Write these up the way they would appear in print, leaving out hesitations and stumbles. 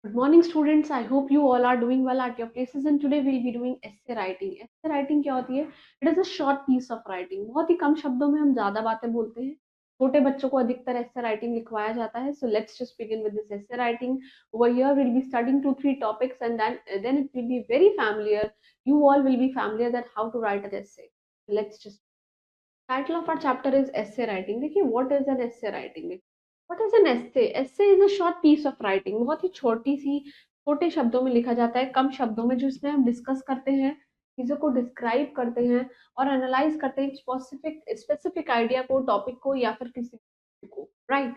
Good morning, students. I hope you all are doing well at your places. And today we'll be doing essay writing. Essay writing क्या होती है? It is a short piece of writing. बहुत ही कम शब्दों में हम ज्यादा बातें बोलते हैं. छोटे बच्चों को अधिकतर essay writing लिखवाया जाता है. So let's just begin with this essay writing. Over here we'll be studying 2-3 topics, and then it will be very familiar. You all will be familiar that how to write an essay. Let's just title of our chapter is essay writing. देखिए what is an essay writing? What is an essay? Essay is a short piece of writing. बहुत ही छोटी सी छोटे शब्दों में लिखा जाता है, कम शब्दों में, जिसमें हम डिस्कस करते हैं, चीजों को डिस्क्राइब करते हैं और एनालाइज करते हैं स्पेसिफिक स्पेसिफिक आइडिया को, टॉपिक को या फिर किसी को, राइट?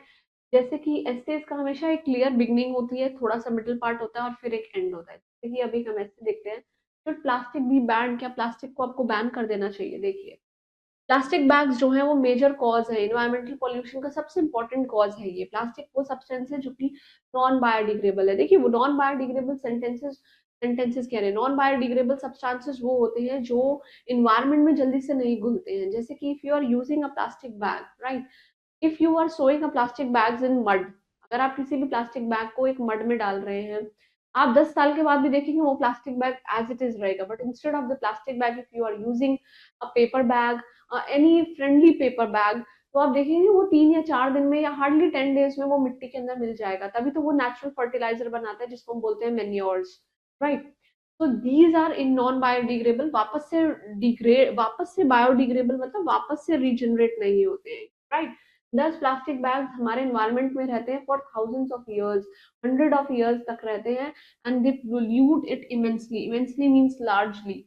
जैसे कि एसेज का हमेशा एक क्लियर बिगनिंग होती है, थोड़ा सा मिडिल पार्ट होता है और फिर एक एंड होता है। जैसे कि अभी हम ऐसे देखते हैं, तो प्लास्टिक भी बैन, क्या प्लास्टिक को आपको बैन कर देना चाहिए? देखिए, प्लास्टिक बैग्स जो है वो मेजर कॉज है, इन्वायरमेंटल पॉल्यूशन का सबसे इंपॉर्टेंट कॉज है। ये प्लास्टिक वो सब्सटेंस है जो कि नॉन बायोडिग्रेडेबल है। देखिए, वो नॉन बायोडिग्रेडेबल सेंटेंसेस कह रहे हैं, नॉन बायोडिग्रेडेबल सब्सटेंसेस वो होते हैं जो इन्वायरमेंट में जल्दी से नहीं घुलते हैं। जैसे कि if you are using a plastic bag, right, if you are sowing a plastic bags in mud, अगर आप किसी भी प्लास्टिक बैग को एक मड में डाल रहे हैं, आप 10 साल के बाद भी देखेंगे वो plastic bag as it is रहेगा। But instead of the plastic bag, if you are using a paper bag, any friendly paper bag, तो आप देखेंगे वो 3 या 4 दिन में या हार्डली 10 डेज में वो मिट्टी के अंदर मिल जाएगा। तभी तो वो नेचुरल फर्टिलाइजर बनाता है जिसको हम बोलते हैं मेन्योर्स, राइट? तो these are in non biodegradable, वापस से बायोडिग्रेडेबल मतलब वापस से रीजनरेट नहीं होते हैं, राइट? दस प्लास्टिक बैग्स हमारे एनवायरमेंट में रहते हैं for thousands of years, 100 of years तक रहते हैं, and they pollute it immensely. Immensely means largely,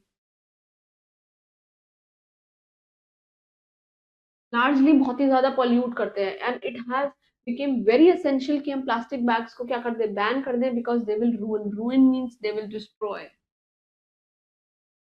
largely बहुत ही ज्यादा पॉल्यूट करते हैं, and it has became very essential कि हम प्लास्टिक बैग्स को क्या कर दें, बैन कर दें, because they will रूइन। रूइन means they will destroy.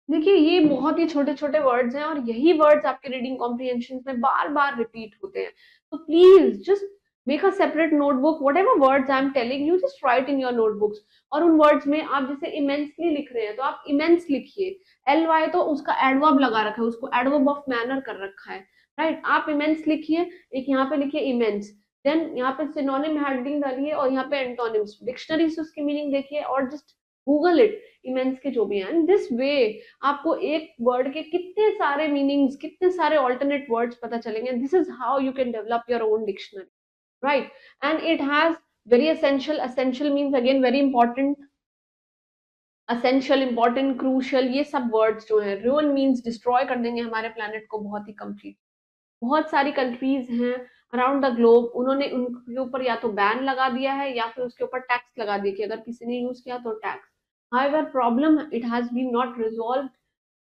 देखिए, ये बहुत ही छोटे छोटे वर्ड्स हैं और यही वर्ड्स आपके रीडिंग कॉम्प्रिहेंशन में बार बार रिपीट होते हैं। तो please just make a separate notebook, what ever words I am telling you, just right in your notebooks. और उन वर्ड्स में आप जैसे इमेंसली लिख रहे हैं तो आप इमेंस लिखिए। एल वाई तो उसका एडवर्ब लगा रखा है, उसको एडवर्ब ऑफ मैनर कर रखा है, राइट? आप इमेंस लिखिए, एक यहाँ पे लिखिए इमेंस, देन यहाँ पे सिनोनिम हेडिंग डालिए और यहाँ पे एंटोनिम्स, डिक्शनरी से उसकी मीनिंग देखिए और जस्ट गूगल इट, इमेंस के जो भी हैं। दिस वे आपको एक वर्ड के कितने सारे मीनिंग्स, कितने सारे ऑल्टरनेट वर्ड्स पता चलेंगे। This is how you can develop your own dictionary, right? And it has very essential, essential means again very important, essential, important, crucial, ये सब वर्ड्स जो है। रूइन मीन्स डिस्ट्रॉय कर देंगे हमारे प्लेनेट को बहुत ही कंप्लीट। बहुत सारी कंट्रीज हैं अराउंड द ग्लोब, उन्होंने उनके ऊपर या तो बैन लगा दिया है या फिर उसके ऊपर टैक्स लगा दिया कि अगर किसी ने यूज किया तो tax. However problem, it has been not resolve,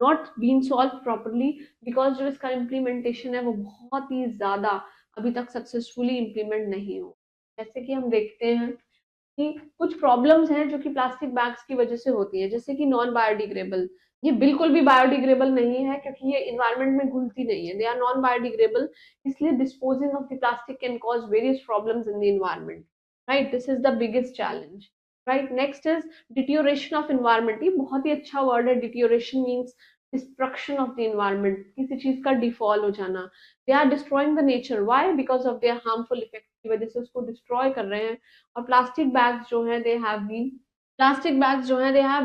not been solve properly, because जो इसका इम्प्लीमेंटेशन है वो बहुत ही ज्यादा अभी तक सक्सेसफुली इम्प्लीमेंट नहीं हो। जैसे कि हम देखते हैं कि कुछ प्रॉब्लम्स हैं जो कि प्लास्टिक बैग्स की वजह से होती है, जैसे कि नॉन बायोडिग्रेडेबल। ये बिल्कुल भी बायोडिग्रेडेबल नहीं है क्योंकि ये इन्वायरमेंट में घुलती नहीं है, दे आर नॉन बायोडिग्रेडेबल। इसलिए disposing of the plastic can cause various problems in the environment, right? This is the biggest challenge, right? Next is deterioration of environment. ये बहुत ही अच्छा वर्ड है। Deterioration means destruction of the environment, किसी चीज का डिफॉल हो जाना। They are destroying the nature, why? Because of their harmful effect की वजह से उसको डिस्ट्रॉय कर रहे हैं। और प्लास्टिक बैग्स जो हैं, they have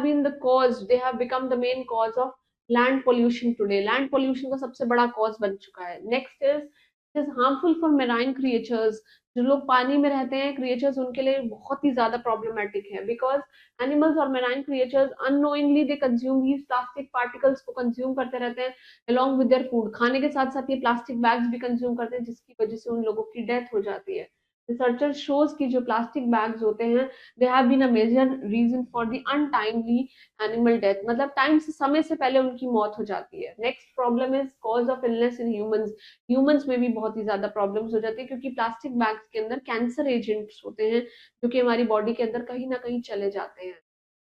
been the cause, they have become the main cause of land pollution today. Land pollution का सबसे बड़ा कॉज बन चुका है। Next is harmful for marine creatures. जो लोग पानी में रहते हैं क्रिएचर्स, उनके लिए बहुत ही ज्यादा प्रॉब्लमेटिक है, बिकॉज एनिमल्स और marine creatures unknowingly they consume these plastic particles को कंज्यूम करते रहते हैं अलॉन्ग विद देयर फूड। खाने के साथ साथ ये प्लास्टिक बैग्स भी कंज्यूम करते हैं, जिसकी वजह से उन लोगों की डेथ हो जाती है। रिसर्चर्स शोज की जो प्लास्टिक बैग्स होते हैं, they have been a major reason for the untimely animal death, मतलब टाइम से, समय से पहले उनकी मौत हो जाती है। Next problem is cause of illness in humans. Humans में भी बहुत ही ज्यादा प्रॉब्लम्स हो जाती है क्योंकि प्लास्टिक बैग्स के अंदर कैंसर एजेंट्स होते हैं जो कि हमारी बॉडी के अंदर कहीं ना कहीं चले जाते हैं।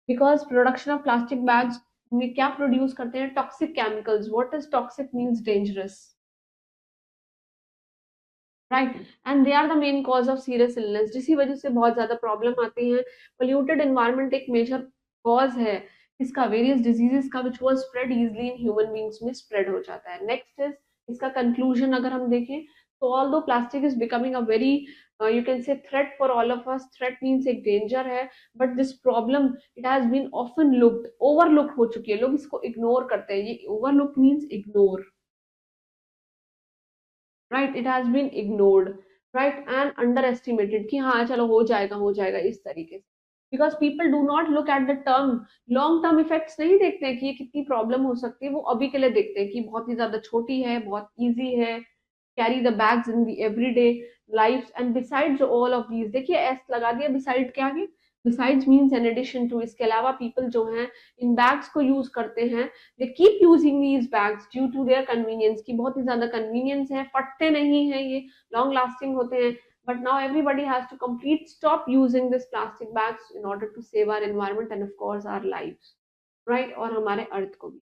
Because production of plastic bags में क्या प्रोड्यूस करते हैं? Toxic chemicals. What is toxic means dangerous, right? And they are the main cause of serious illness, जिसकी वजह से बहुत ज्यादा प्रॉब्लम आती है। पोल्यूटेड एनवायरनमेंट एक मेजर कॉज है इसका, वेरियस डिजीजेस का, which was spread easily in human beings में स्प्रेड हो जाता है। नेक्स्ट इज इसका कंक्लूजन, अगर हम देखें तो although plastic is becoming a very you can say threat for all of us. Threat means एक danger है, but this problem it has been often overlooked हो चुकी है, लोग इसको ignore करते हैं, ये overlook means ignore, right? It has been ignored, right? And underestimated कि हाँ चलो हो जाएगा इस तरीके से, because people do not look at the term long term effects, नहीं देखते हैं कि ये कितनी प्रॉब्लम हो सकती है, वो अभी के लिए देखते हैं कि बहुत ही ज्यादा छोटी है, बहुत इजी है, carry the bags in the everyday lives, and besides all of these, देखिए एस लगा दिया beside के आगे, besides means in addition to, इसके अलावा people जो हैं इन bags को use करते हैं, they keep using these bags due to their convenience, की बहुत ही ज्यादा convenience है, फटते नहीं है ये, long lasting होते हैं, but now everybody has to complete stop using this plastic bags in order to save our environment and of course our lives, right? और हमारे अर्थ को भी.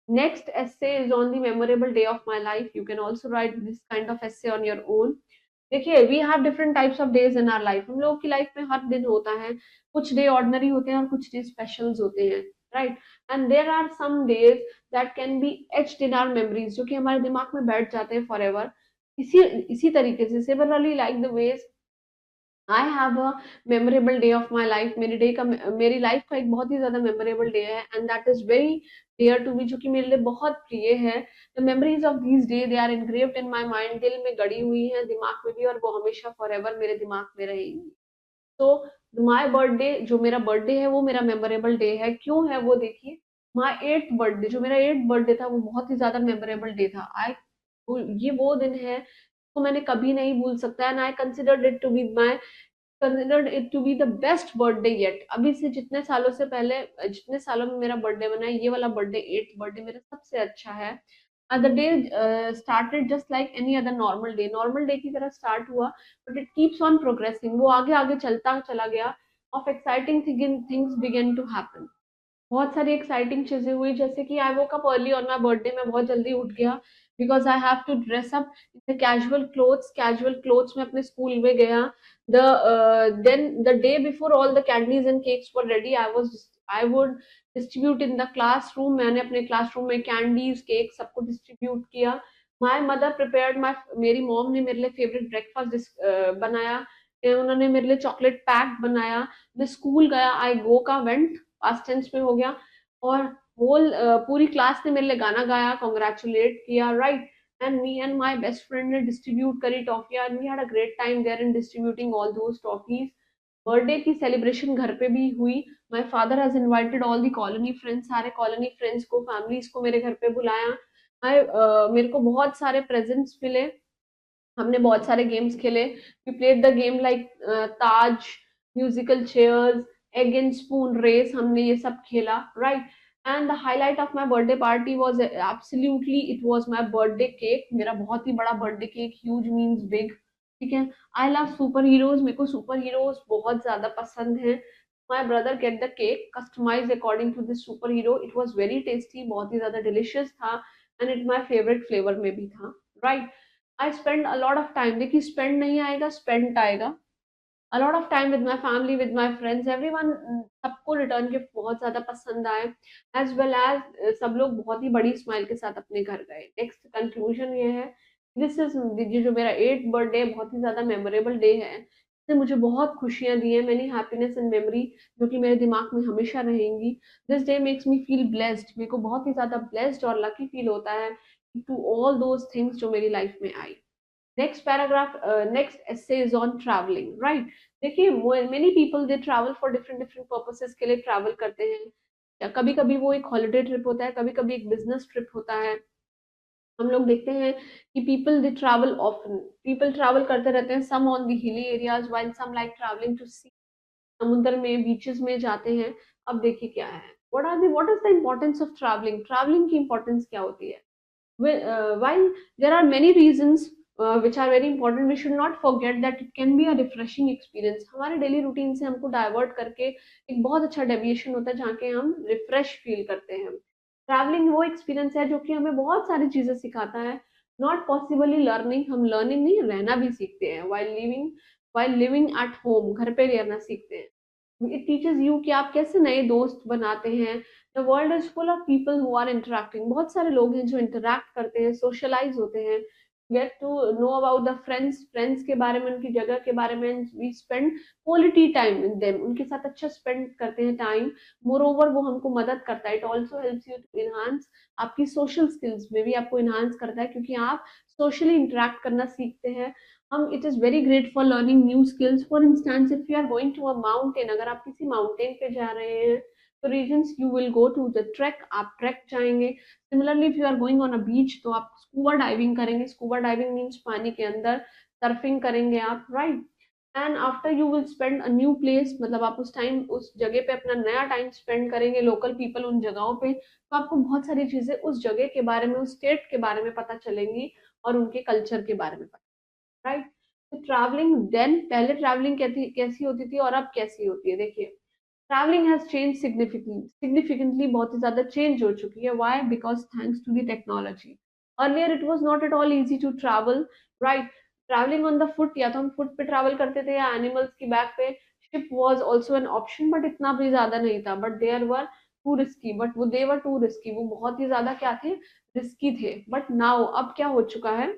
Next essay is on the memorable day of my life. You can also write this kind of essay on your own. देखिए we have different types of days in our life, हम लोगों की life में हर दिन होता है, कुछ day ordinary होते हैं और कुछ डे स्पेशल्स होते हैं, right? And there are some days that can be etched in our memories, जो कि हमारे दिमाग में बैठ जाते हैं फॉर एवर. इसी तरीके से similarly like the ways I have a memorable day of my life, मेरी लाइफ का एक बहुत ही ज्यादा मेमोरेबल डे है, and that is very dear to me, जो कि मेरे लिए बहुत प्रिय है. The memories of these day they are engraved in my mind, दिल में गड़ी हुई है, दिमाग में भी, और वो हमेशा फॉर एवर मेरे दिमाग में रहेंगी. तो माई बर्थडे, जो मेरा बर्थडे है वो मेरा मेमोरेबल डे है. क्यों है वो देखिए, माई एट्थ बर्थडे, जो मेरा एट्थ बर्थडे था वो बहुत ही ज्यादा मेमोरेबल डे था. आई ये वो दिन है तो मैंने कभी नहीं भूल सकता, and I considered it to be my considered it to be the best birthday yet. अभी से जितने सालों से पहले, जितने सालों में मेरा बर्थडे बना है, ये वाला बर्थडे, एट्थ बर्थडे, मेरा सबसे अच्छा है. the day started just like any other normal day, normal day की तरह स्टार्ट हुआ, but it keeps on progressing, वो आगे आगे चलता चला गया. Of exciting things began to happen, बहुत सारी एक्साइटिंग चीजें हुई, जैसे कि I woke up early on my birthday, मैं बहुत जल्दी उठ गया, because I have to dress up in casual clothes में अपने स्कूल में गया. The then the day before all the candies and cakes were ready, I would distribute in the classroom, मैंने अपने क्लासरूम में कैंडीज केक सबको distribute किया. My mother prepared माई, मेरी मॉम ने मेरे लिए फेवरेट ब्रेकफास्ट बनाया, उन्होंने मेरे लिए चॉकलेट पैक बनाया. मैं स्कूल गया, आई गो का वेंट पास्ट टेंस में हो गया, और पूरी क्लास ने मेरे लिए गाना गाया, कॉन्ग्रेचुलेट किया, right? And me and my best friend ने डिस्ट्रीब्यूट करी टॉफियां, and we had a great time there in distributing all those toffees. Birthday की सेलिब्रेशन घर पे भी हुई. My father has invited all the colony friends, सारे कॉलोनी फ्रेंड्स को, फैमिलीज को मेरे घर पे बुलाया. मेरे को बहुत सारे प्रेजेंट्स मिले, हमने बहुत सारे गेम्स खेले. We played the game like tag, musical chairs, egg and spoon race, हमने ये सब खेला, right? And the highlight of my birthday party was absolutely, it was my birthday cake, मेरा बहुत ही बड़ा birthday cake, huge means big, ठीक है? आई लव सुपर हीरोज, मेरे को सुपर हीरोज बहुत ज्यादा पसंद है. My brother get the cake customise according to this superhero, it was very tasty, बहुत ही ज्यादा डिलिशियस था, and it my favourite flavour में भी था, right? I spend a lot of time, देखिए स्पेंड नहीं आएगा, स्पेंड आएगा. A lot of time with my family, with my friends, everyone, सबको रिटर्न गिफ्ट बहुत ज्यादा पसंद आए, एज वेल एज सब लोग बहुत ही बड़ी स्माइल के साथ अपने घर गए. नेक्स्ट कंक्लूजन ये है, दिस इज, जो मेरा एट्थ बर्थडे बहुत ही ज्यादा मेमोरेबल डे है, इसने मुझे बहुत खुशियां दी है, मैनी हैप्पीनेस एंड मेमोरी, जो कि मेरे दिमाग में हमेशा रहेंगी. This day makes me feel blessed, मेरे को बहुत ही ज्यादा ब्लेस्ड और लकी फील होता है टू ऑल दोज थिंग्स जो मेरी लाइफ में आई. Next paragraph, next essay is on travelling, right? देखिए many people they travel for different different purposes के लिए ट्रैवल करते हैं. कभी कभी वो एक हॉलिडे ट्रिप होता है, कभी कभी एक बिजनेस ट्रिप होता है. हम लोग देखते हैं कि people they travel often, people travel करते रहते हैं, some on the hilly areas while some like travelling to sea, समुद्र में, बीचेस में जाते हैं. अब देखिए क्या है, what is the importance of travelling, travelling की इंपॉर्टेंस क्या होती है? While there are many reasons which are very important, we should not forget that it can be a refreshing experience. हमारे डेली रूटीन से हमको डाइवर्ट करके एक बहुत अच्छा डेविएशन होता है जहाँ के हम रिफ्रेश फील करते हैं. ट्रैवलिंग वो एक्सपीरियंस है जो कि हमें बहुत सारी चीजें सिखाता है. नॉट पॉसिबली लर्निंग, हम लर्निंग नहीं, रहना भी सीखते हैं. वाइल लिविंग एट होम, घर पे रहना सीखते हैं. इट टीचेस यू कि आप कैसे नए दोस्त बनाते हैं. The world is full of people who are interacting, बहुत सारे लोग हैं जो इंटरेक्ट करते हैं, सोशलाइज होते हैं. get to know about the friends के बारे में, उनकी जगह के बारे में, and we spend quality time with them, उनके साथ अच्छा spend करते हैं टाइम। moreover वो हमको मदद करता है, it also helps you to enhance आपकी social skills में भी आपको enhance करता है, क्योंकि आप socially interact करना सीखते हैं। हम it is very great for learning new skills। for instance if you are going to a mountain, अगर आप किसी mountain पे जा रहे हैं तो regions you will go to the trek, आप trek जाएंगे। Similarly if you are going on a beach तो आप स्कूबा डाइविंग करेंगे। स्कूबा डाइविंग मीन्स पानी के अंदर सर्फिंग करेंगे आप, right. And after you will spend a new place, मतलब आप उस टाइम उस जगह पे अपना नया टाइम स्पेंड करेंगे, लोकल पीपल उन जगहों पे, तो आपको बहुत सारी चीजें उस जगह के बारे में, उस स्टेट के बारे में पता चलेंगी और उनके कल्चर के बारे में पता, राइट। तो ट्रैवलिंग देन, पहले ट्रैवलिंग कैसी होती थी और अब कैसी होती है, देखिए traveling has changed significantly, बहुत ही ज्यादा चेंज हो चुकी है। why? because thanks to the technology, earlier it was not at all easy to travel, right? traveling on the foot, या तो हम फुट पे ट्रैवल करते थे या एनिमल्स की बैक पे। Ship was also an option but इतना भी ज्यादा नहीं था, but there were too risky, but वो देवर टू रिस्की, वो बहुत ही ज्यादा क्या थे, रिस्की थे। बट नाउ अब क्या हो चुका है,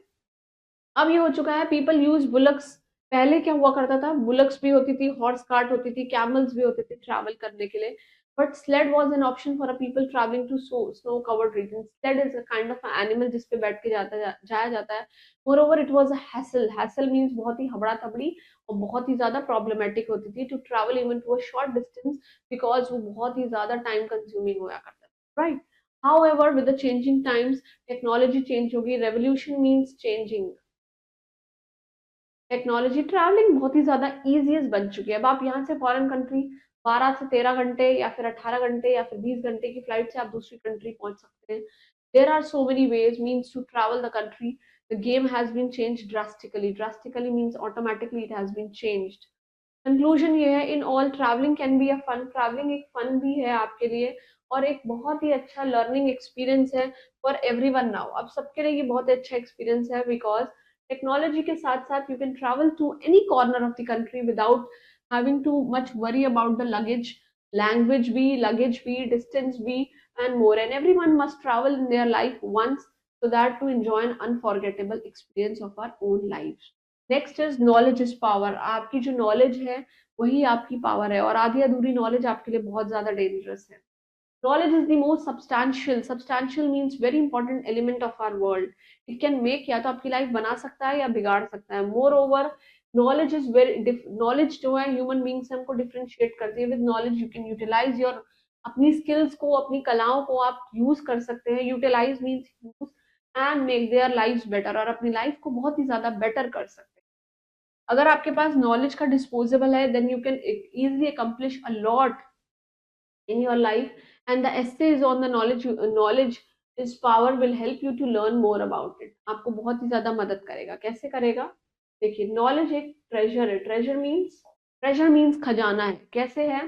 अब ये हो चुका है पीपल यूज बुलक्स। पहले क्या हुआ करता था, बुलक्स भी होती थी, हॉर्स कार्ट होती थी, कैमल्स भी होते थे ट्रैवल करने के लिए। But sled was an option for a people travelling to snow covered region. Sled is a kind of animal जिसपे बैठ के जाया जाता है। Moreover it was a hassle, hassle means बहुत ही हबड़ा तबड़ी और बहुत ही ज्यादा प्रॉब्लमेटिक होती थी to travel even to a short distance, because वो बहुत ही ज्यादा टाइम कंज्यूमिंग हुआ करता था, right. However, with the changing times, technology change होगी, revolution means changing technology. Travelling बहुत ही ज्यादा इजीएस्ट बन चुकी है। अब आप यहाँ से फॉरेन कंट्री 12 से 13 घंटे या फिर 18 घंटे या फिर 20 घंटे की फ्लाइट से आप दूसरी कंट्री पहुंच सकते हैं। There are so many ways means to travel the country. The game has been change drastically, drastically means automatically it has been changed. Conclusion ये है, in all travelling can be a fun, travelling एक fun भी है आपके लिए और एक बहुत ही अच्छा लर्निंग एक्सपीरियंस है फॉर एवरीवन नाउ। अब सबके लिए ये बहुत अच्छा एक्सपीरियंस है, बिकॉज टेक्नोलॉजी के साथ साथ you can travel to any corner of the country without having too much worry about the luggage, language भी, लगेज भी, डिस्टेंस भी, and more. And everyone must travel in their life once, so that to enjoy an unforgettable experience of our own lives। Next is knowledge is power. आपकी जो knowledge है वही आपकी power है, और आधी अधूरी नॉलेज आपके लिए बहुत ज्यादा डेंजरस है। Knowledge is the most substantial, substantial means very important element of our world. It can make, या तो आपकी लाइफ बना सकता है या बिगाड़ सकता है। Moreover knowledge is very, knowledge जो है ह्यूमन बींग्स हमको डिफ्रेंशिएट करती है। With knowledge you can utilise your, अपनी स्किल्स को, अपनी कलाओं को आप यूज कर सकते हैं। Utilise means use, and make their life better, और अपनी लाइफ को बहुत ही ज्यादा बेटर कर सकते हैं। अगर आपके पास नॉलेज का डिस्पोजेबल है, then you can easily accomplish a lot in your life, and the essays on the knowledge is power will help you to learn more about it। आपको बहुत ही ज्यादा मदद करेगा। कैसे करेगा, देखिए नॉलेज एक ट्रेजर है। ट्रेजर मीन्स खजाना है। कैसे है,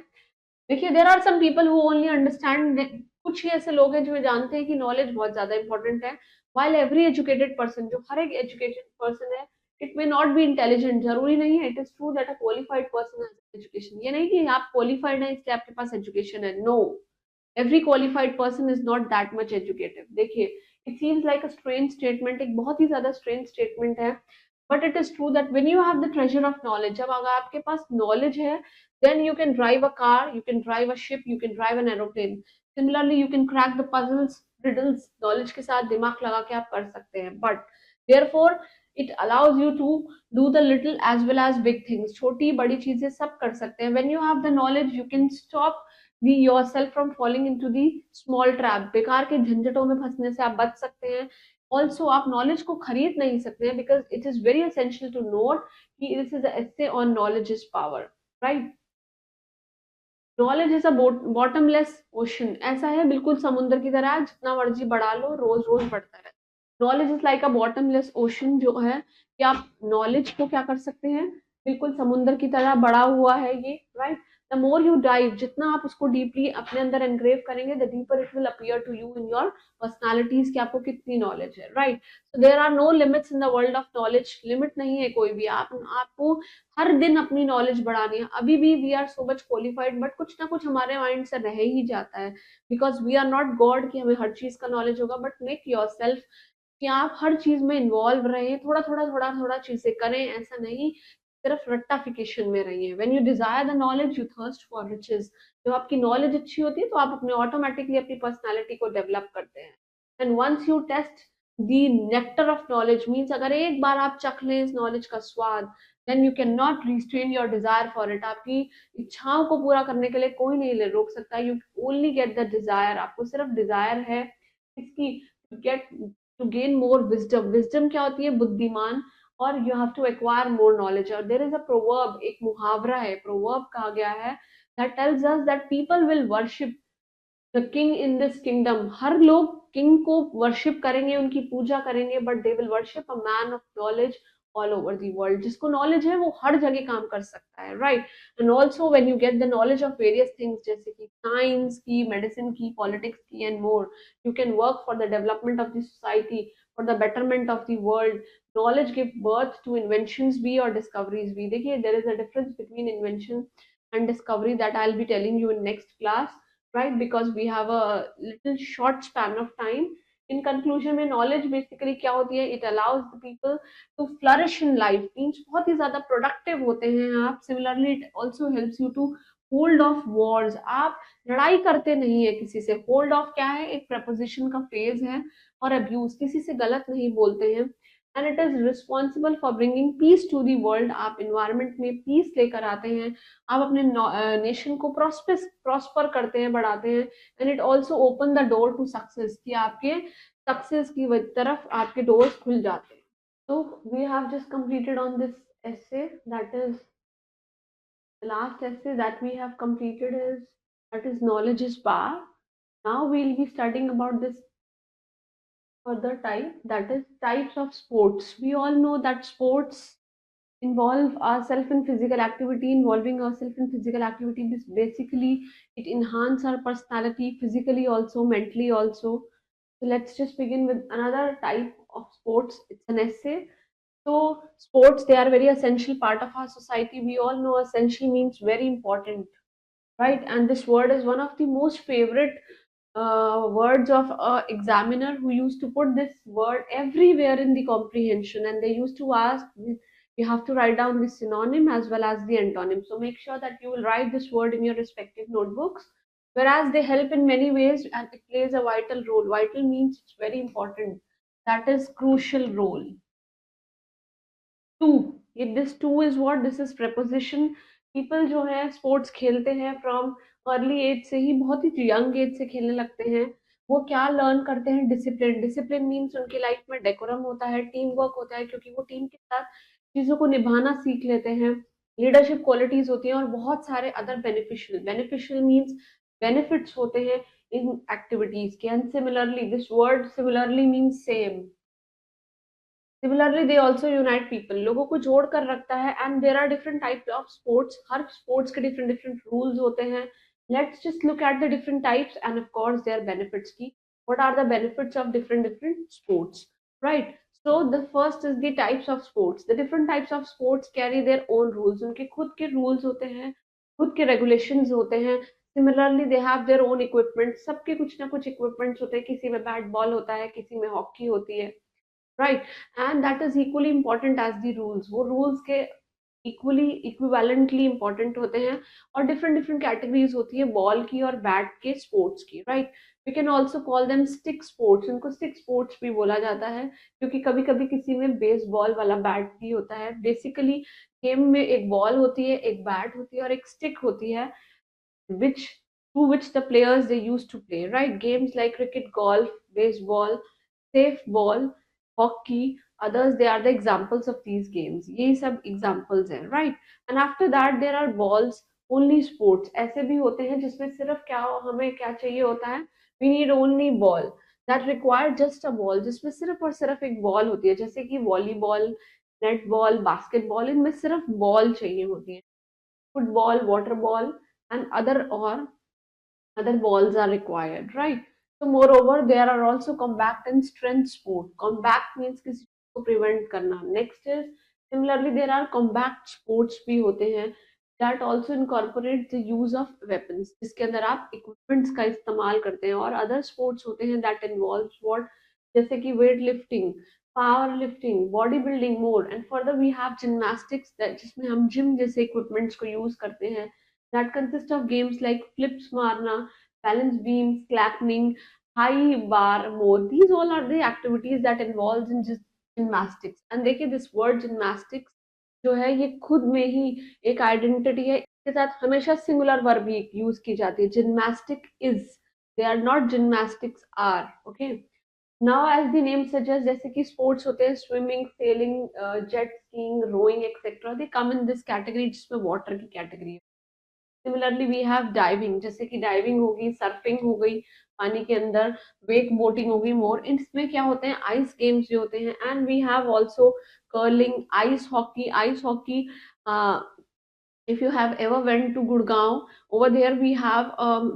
देखिए there are some people who only understand, कुछ ही ऐसे लोग हैं जो जानते हैं कि नॉलेज बहुत ज्यादा इंपॉर्टेंट है। वाइल एवरी एजुकेटेड पर्सन, जो हर एक एजुकेटेड पर्सन है, it may not be intelligent, जरूरी नहीं है। It is true that a qualified person has education, ये नहीं कि आप क्वालिफाइड है इसलिए आपके पास एजुकेशन है, no. Every qualified person is not that much educated. देखिए it seems like a strange statement, एक बहुत ही ज्यादा स्ट्रेंज स्टेटमेंट है, but it is true that when you have the treasure of knowledge, जब अगर आपके पास नॉलेज है, then you can drive a car, you can drive a ship, you can drive an aeroplane। Similarly, you can crack the puzzles, riddles, knowledge के साथ दिमाग लगा के आप कर सकते हैं। But therefore, it allows you to do the little as well as big things। छोटी बड़ी चीजें सब कर सकते हैं। When you have the knowledge, you can stop yourself from falling into the small trap। बेकार के झंझटों में फंसने से आप बच सकते हैं। Also, आप नॉलेज को खरीद नहीं सकते हैं, because it is very essential to note कि this is an essay on knowledge is power, right? Knowledge is a bottomless ocean, ऐसा है बिल्कुल समुद्र की तरह, जितना मर्जी बढ़ा लो रोज रोज बढ़ता है। Knowledge is like a bottomless ocean, जो है कि आप नॉलेज को क्या कर सकते हैं, बिल्कुल समुद्र की तरह बड़ा हुआ है ये, right. The more you dive, जितना आप उसको डीपली अपने अंदर एनग्रेव करेंगे, the deeper it will appear to you in your personalities कि आपको कितनी नॉलेज है, right. So there are no limits in the world of knowledge, limit नहीं है कोई भी। आपको हर दिन अपनी नॉलेज बढ़ानी है। अभी भी we are so much qualified, but कुछ ना कुछ हमारे माइंड से रह ही जाता है, because we are not God कि हमें हर चीज का नॉलेज होगा। बट मेक योर सेल्फ कि आप हर चीज में इन्वॉल्व रहें, थोड़ा थोड़ा थोड़ा थोड़ा चीजें करें, ऐसा नहीं सिर्फ रट्टाफिकेशन में रहिए। When you desire the knowledge you thirst for riches. जब आपकी नॉलेज अच्छी होती है तो आप अपने ऑटोमेटिकली अपनी पर्सनालिटी को डेवलप करते हैं। And once you taste the nectar of knowledge means अगर एक बार आप चख लें इस नॉलेज का स्वाद, then you can not restrain your desire for it. आपकी इच्छाओं को पूरा करने के लिए कोई नहीं रोक सकता। You only get the desire, आपको सिर्फ डिजायर है इसकी, get to gain more wisdom. Wisdom क्या होती है? बुद्धिमान। और you have to acquire more knowledge. और देयर इज अ प्रोवर्ब, एक मुहावरा है, प्रोवर्ब कहा गया है, that tells us that people will worship the king in this kingdom. हर लोग किंग को वर्शिप करेंगे, उनकी पूजा करेंगे, but they will worship a man of knowledge all over the world. जिसको नॉलेज है वो हर जगह काम कर सकता है, right. And also when you get the knowledge of various things, जैसे कि साइंस की, मेडिसिन की, पॉलिटिक्स की and more, you can work for the development of the society, for the betterment of the world. Knowledge give birth to inventions भी और discoveries भी। देखिए there is a difference between invention and discovery that I'll be telling you in next class, right? Because we have a little short span of time. In conclusion में knowledge basically क्या होती है? It allows the people to flourish in life, means बहुत ही ज़्यादा productive होते हैं आप। Similarly it also helps you to hold off wars। आप लड़ाई करते नहीं है किसी से। hold off क्या है? एक preposition का phrase है। और abuse, किसी से गलत नहीं बोलते हैं। And it is responsible for bringing peace to the world. आप इन्वायरमेंट में पीस लेकर आते हैं, आप अपने नेशन को प्रॉस्पर करते हैं, बढ़ाते हैं। And it also open the door to success, कि आपके सक्सेस की तरफ आपके डोर्स खुल जाते हैं। तो we have just completed on this essay, that is the last essay that we have completed is, that is knowledge is power. Now we'll be studying about this further type, that is types of sports. We all know that sports involve ourselves in physical activity. Involving ourselves in physical activity, this basically it enhance our personality physically also, mentally also. So let's just begin with another type of sports. It's an essay. So sports, they are very essential part of our society. We all know essential means very important, right? And this word is one of the most favorite words of a examiner, who used to put this word everywhere in the comprehension, and they used to ask, you have to write down the synonym as well as the antonym. So make sure that you will write this word in your respective notebooks, whereas they help in many ways and it plays a vital role. Vital means it's very important, that is crucial role. To, ये this to is what? This is preposition। People जो है sports खेलते हैं from early as से ही, बहुत ही young age से खेलने लगते हैं। वो क्या लर्न करते हैं? डिसिप्लिन। डिसिप्लिन मीन्स उनकी लाइफ में डेकोरम होता है, टीम वर्क होता है, क्योंकि वो टीम के साथ चीजों को निभाना सीख लेते हैं। लीडरशिप क्वालिटीज होती हैं और बहुत सारे other beneficial. Beneficial means benefits होते हैं इन एक्टिविटीज के। And similarly, this word similarly means same. Similarly they also unite people, लोगों को जोड़ कर रखता है। And there are different types of sports, हर स्पोर्ट्स के डिफरेंट डिफरेंट रूल्स होते हैं। Let's just look at the different types and of course their benefits की। What are the benefits of different different sports, right? So the first is the types of sports. The different types of sports carry their own rules, उनके खुद के rules होते हैं, खुद के regulations होते हैं। Similarly they have their own equipment, सबके कुछ ना कुछ इक्विपमेंट्स होते हैं। किसी में बैट बॉल होता है, किसी में हॉकी होती है, right? And that is equally important as the rules. वो रूल्स के इक्वली इक्विवेलेंटली इंपॉर्टेंट होते हैं। और डिफरेंट डिफरेंट कैटेगरीज होती है बॉल की और बैट के स्पोर्ट्स की, right? We can also call them stick sports, इनको स्टिक स्पोर्ट्स भी बोला जाता है, क्योंकि कभी कभी किसी में बेसबॉल वाला बैट भी होता है। बेसिकली गेम में एक बॉल होती है, एक बैट होती है और एक स्टिक होती है, which through which the players they used to play, right? Games like cricket, golf, baseball, safe ball, hockey, others, they are the examples of these games. ये सब examples हैं, right? And after that there are balls only sports। ऐसे भी होते हैं जिसमें सिर्फ क्या, हमें क्या चाहिए होता है? We need only ball that require just a ball, जिसमें सिर्फ और सिर्फ एक बॉल होती है, जैसे कि वॉलीबॉल, नेट बॉल, बास्केटबॉल, इनमें सिर्फ बॉल चाहिए होती है। Football, water ball and other balls are required, right? So moreover there are also compact and strength sport। compact means किसी चीज को prevent करना। next is similarly there are compact sports भी होते हैं, that also incorporate the use of weapons, जिसके अंदर आप equipments का इस्तेमाल करते हैं। और other sports होते हैं that involves what? जैसे कि weight lifting, power lifting, body building more, and further we have gymnastics जिसमें हम जिम जैसे इक्विपमेंट्स को यूज करते हैं, that consist of games like flips मारना, balance beams, clapping, high bar more, these all are the activities that involve in gymnastics. And देखिए this word gymnastics जो है ये खुद में ही एक आइडेंटिटी है, इसके साथ हमेशा सिंगुलर वर्ब भी यूज की जाती है, gymnastic is, they are not gymnastics are, okay. Now as the name suggest, जैसे कि स्पोर्ट्स होते हैं swimming, sailing, jet skiing, rowing etcetera, they come in this category जिसमें वाटर की कैटेगरी है। सिमिलरली वी हैव डाइविंग, जैसे कि diving होगी, सर्फिंग हो गई पानी के अंदर, वेक बोटिंग होगी मोर, इसमें क्या होते हैं आइस गेम्स जो होते हैं, and we have also curling, ice hockey, if you have ever went to Gurgaon, over there we have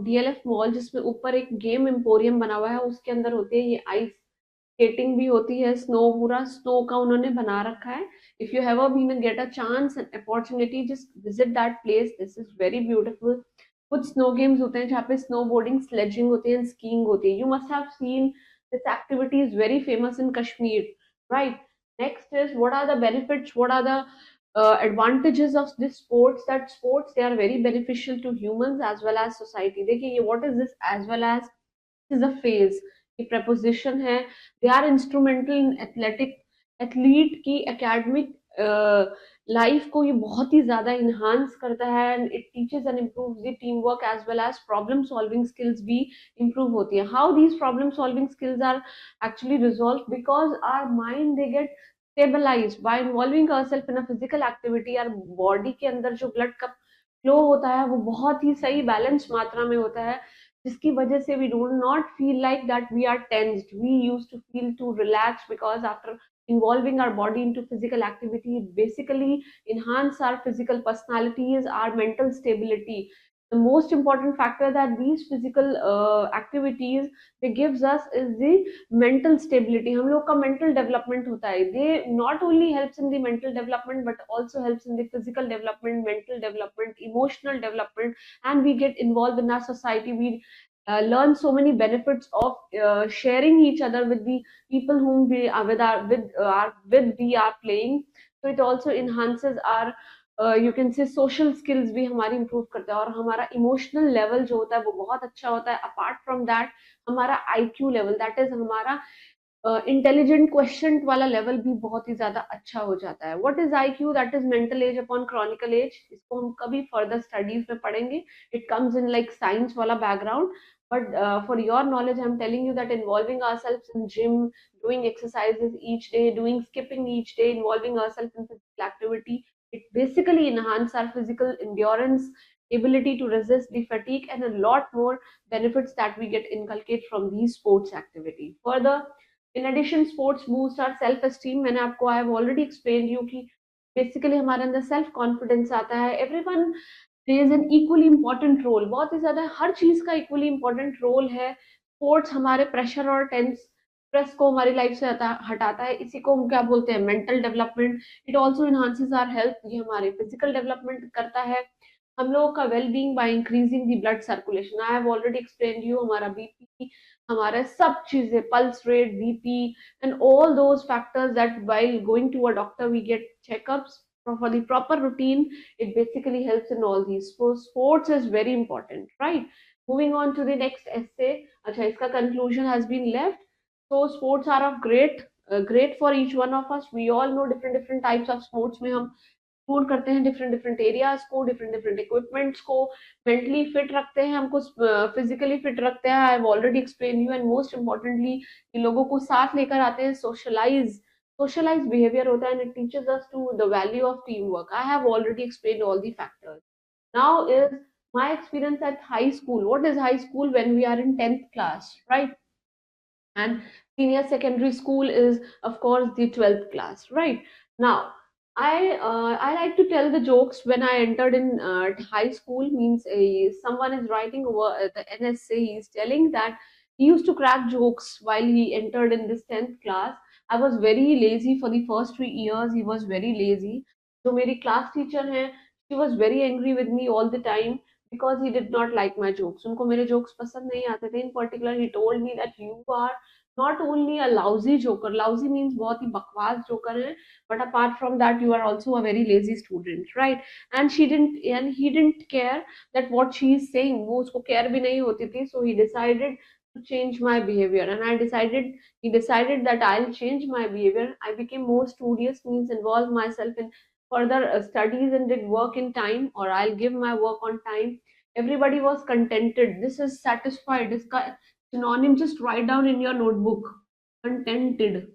DLF mall जिसमें ऊपर एक गेम एम्पोरियम बना हुआ है, उसके अंदर होती है ये आइस स्केटिंग भी होती है, स्नो, पूरा स्नो का उन्होंने बना रखा है। If you have been get a chance and opportunity just visit that place, this is very beautiful. कुछ स्नो गेम्स होते हैं जहाँ पे स्नो बोर्डिंग, स्लेजिंग होती है, स्कीइंग होती है, you must have seen this activity, is very famous in Kashmir, right. Next is what are the benefits, what are the advantages of this sports, that sports they are very beneficial to humans as well as society। देखिए ये what is this as well as, is a phrase, ये preposition है, they are instrumental in athletic, athlete की academic life को ये बहुत ही ज्यादा इन्हांस करता है, and it teaches and improves the team work as well as problem solving skills भी इम्प्रूव होती है। How these problem solving skills are actually resolved, because our mind they get stabilized by involving ourselves in a physical activity। our body के अंदर जो blood का flow होता है वो बहुत ही सही बैलेंस मात्रा में होता है, जिसकी वजह से we do not feel like that we are tensed, we used to feel too relaxed, because after involving our body into physical activity it basically enhance our physical personalities, our mental stability। the most important factor that these physical activities they gives us is the mental stability। हम लोग का mental development होता है, they not only helps in the mental development but also helps in the physical development, mental development, emotional development, and we get involved in our society, we learn so many benefits of sharing each other with the people whom we are with we are playing। so it also enhances our you can say social skills भी हमारी improve करता है, और हमारा emotional level जो होता है वो बहुत अच्छा होता है। अपार्ट फ्रॉम दैट हमारा आईक्यू लेवल, दैट इज हमारा इंटेलिजेंट क्वेश्चन वाला लेवल भी बहुत ही ज्यादा अच्छा हो जाता है। What is IQ, that is mental age upon chronological age, इसको हम कभी फर्दर स्टडीज में पढ़ेंगे, it comes in like science वाला background. But for your knowledge I'm telling you that involving ourselves in gym, doing exercises each day, doing skipping each day, involving ourselves in physical activity, it basically enhance our physical endurance, ability to resist the fatigue, and a lot more benefits that we get inculcate from these sports activity further। In addition sports boost are self esteem, मैंने आपको I have already explain you कि basically हमारे अंदर self confidence आता है। Everyone plays an equally important role, बहुत ही ज्यादा हर चीज का इक्वली इंपॉर्टेंट रोल है। स्पोर्ट्स हमारे प्रेशर और टेंस स्ट्रेस को हमारी लाइफ से हटाता है, इसी को हम क्या बोलते हैं mental development. It also enhances our health, ये हमारे फिजिकल डेवलपमेंट करता है, हम लोगों का well being by increasing the blood circulation. I have already explain you हमारा बीपी, हमारे सब चीजें, pulse rate, BP, and all those factors that while going to a doctor we get checkups for the proper routine, it basically helps in all these। So sports is very important, right? Moving on to the next essay, acha iska conclusion has been left। so sports are of great for each one of us। we all know different types of sports में हम explore करते हैं different different areas को, different different equipments को, mentally fit रखते हैं हमको, physically fit रखते हैं, आई have already explain you. And most importantly ये लोगों को साथ लेकर आते हैं, सोशलाइज बिहेवियर होता है, and it teaches us to the value of team work. I have already explain all the factors. Now is my experience at high school। what is high school? when we are in 10th class, right? and senior secondary school is of course the 12th class, right? now I like to tell the jokes when I entered in high school, means someone is writing over the NSA, he is telling that he used to crack jokes while he entered in this 10th class। I was very lazy for the first 3 years, he was very lazy। so मेरी class teacher है, she was very angry with me all the time because he did not like my jokes, उनको मेरे jokes पसंद नहीं आते थे। in particular he told me that you are not only a lousy joker, lousy means बहुत ही बकवास joker है, but apart from that you are also a very lazy student, right? And he didn't care that what she is saying, वो उसको care भी नहीं होती थी, so he decided to change my behavior, and he decided that I'll change my behavior. I became more studious, means involve myself in further studies and did work in time, or I'll give my work on time. Everybody was contented. This is satisfied. इसका synonym just write down in your notebook. Contented,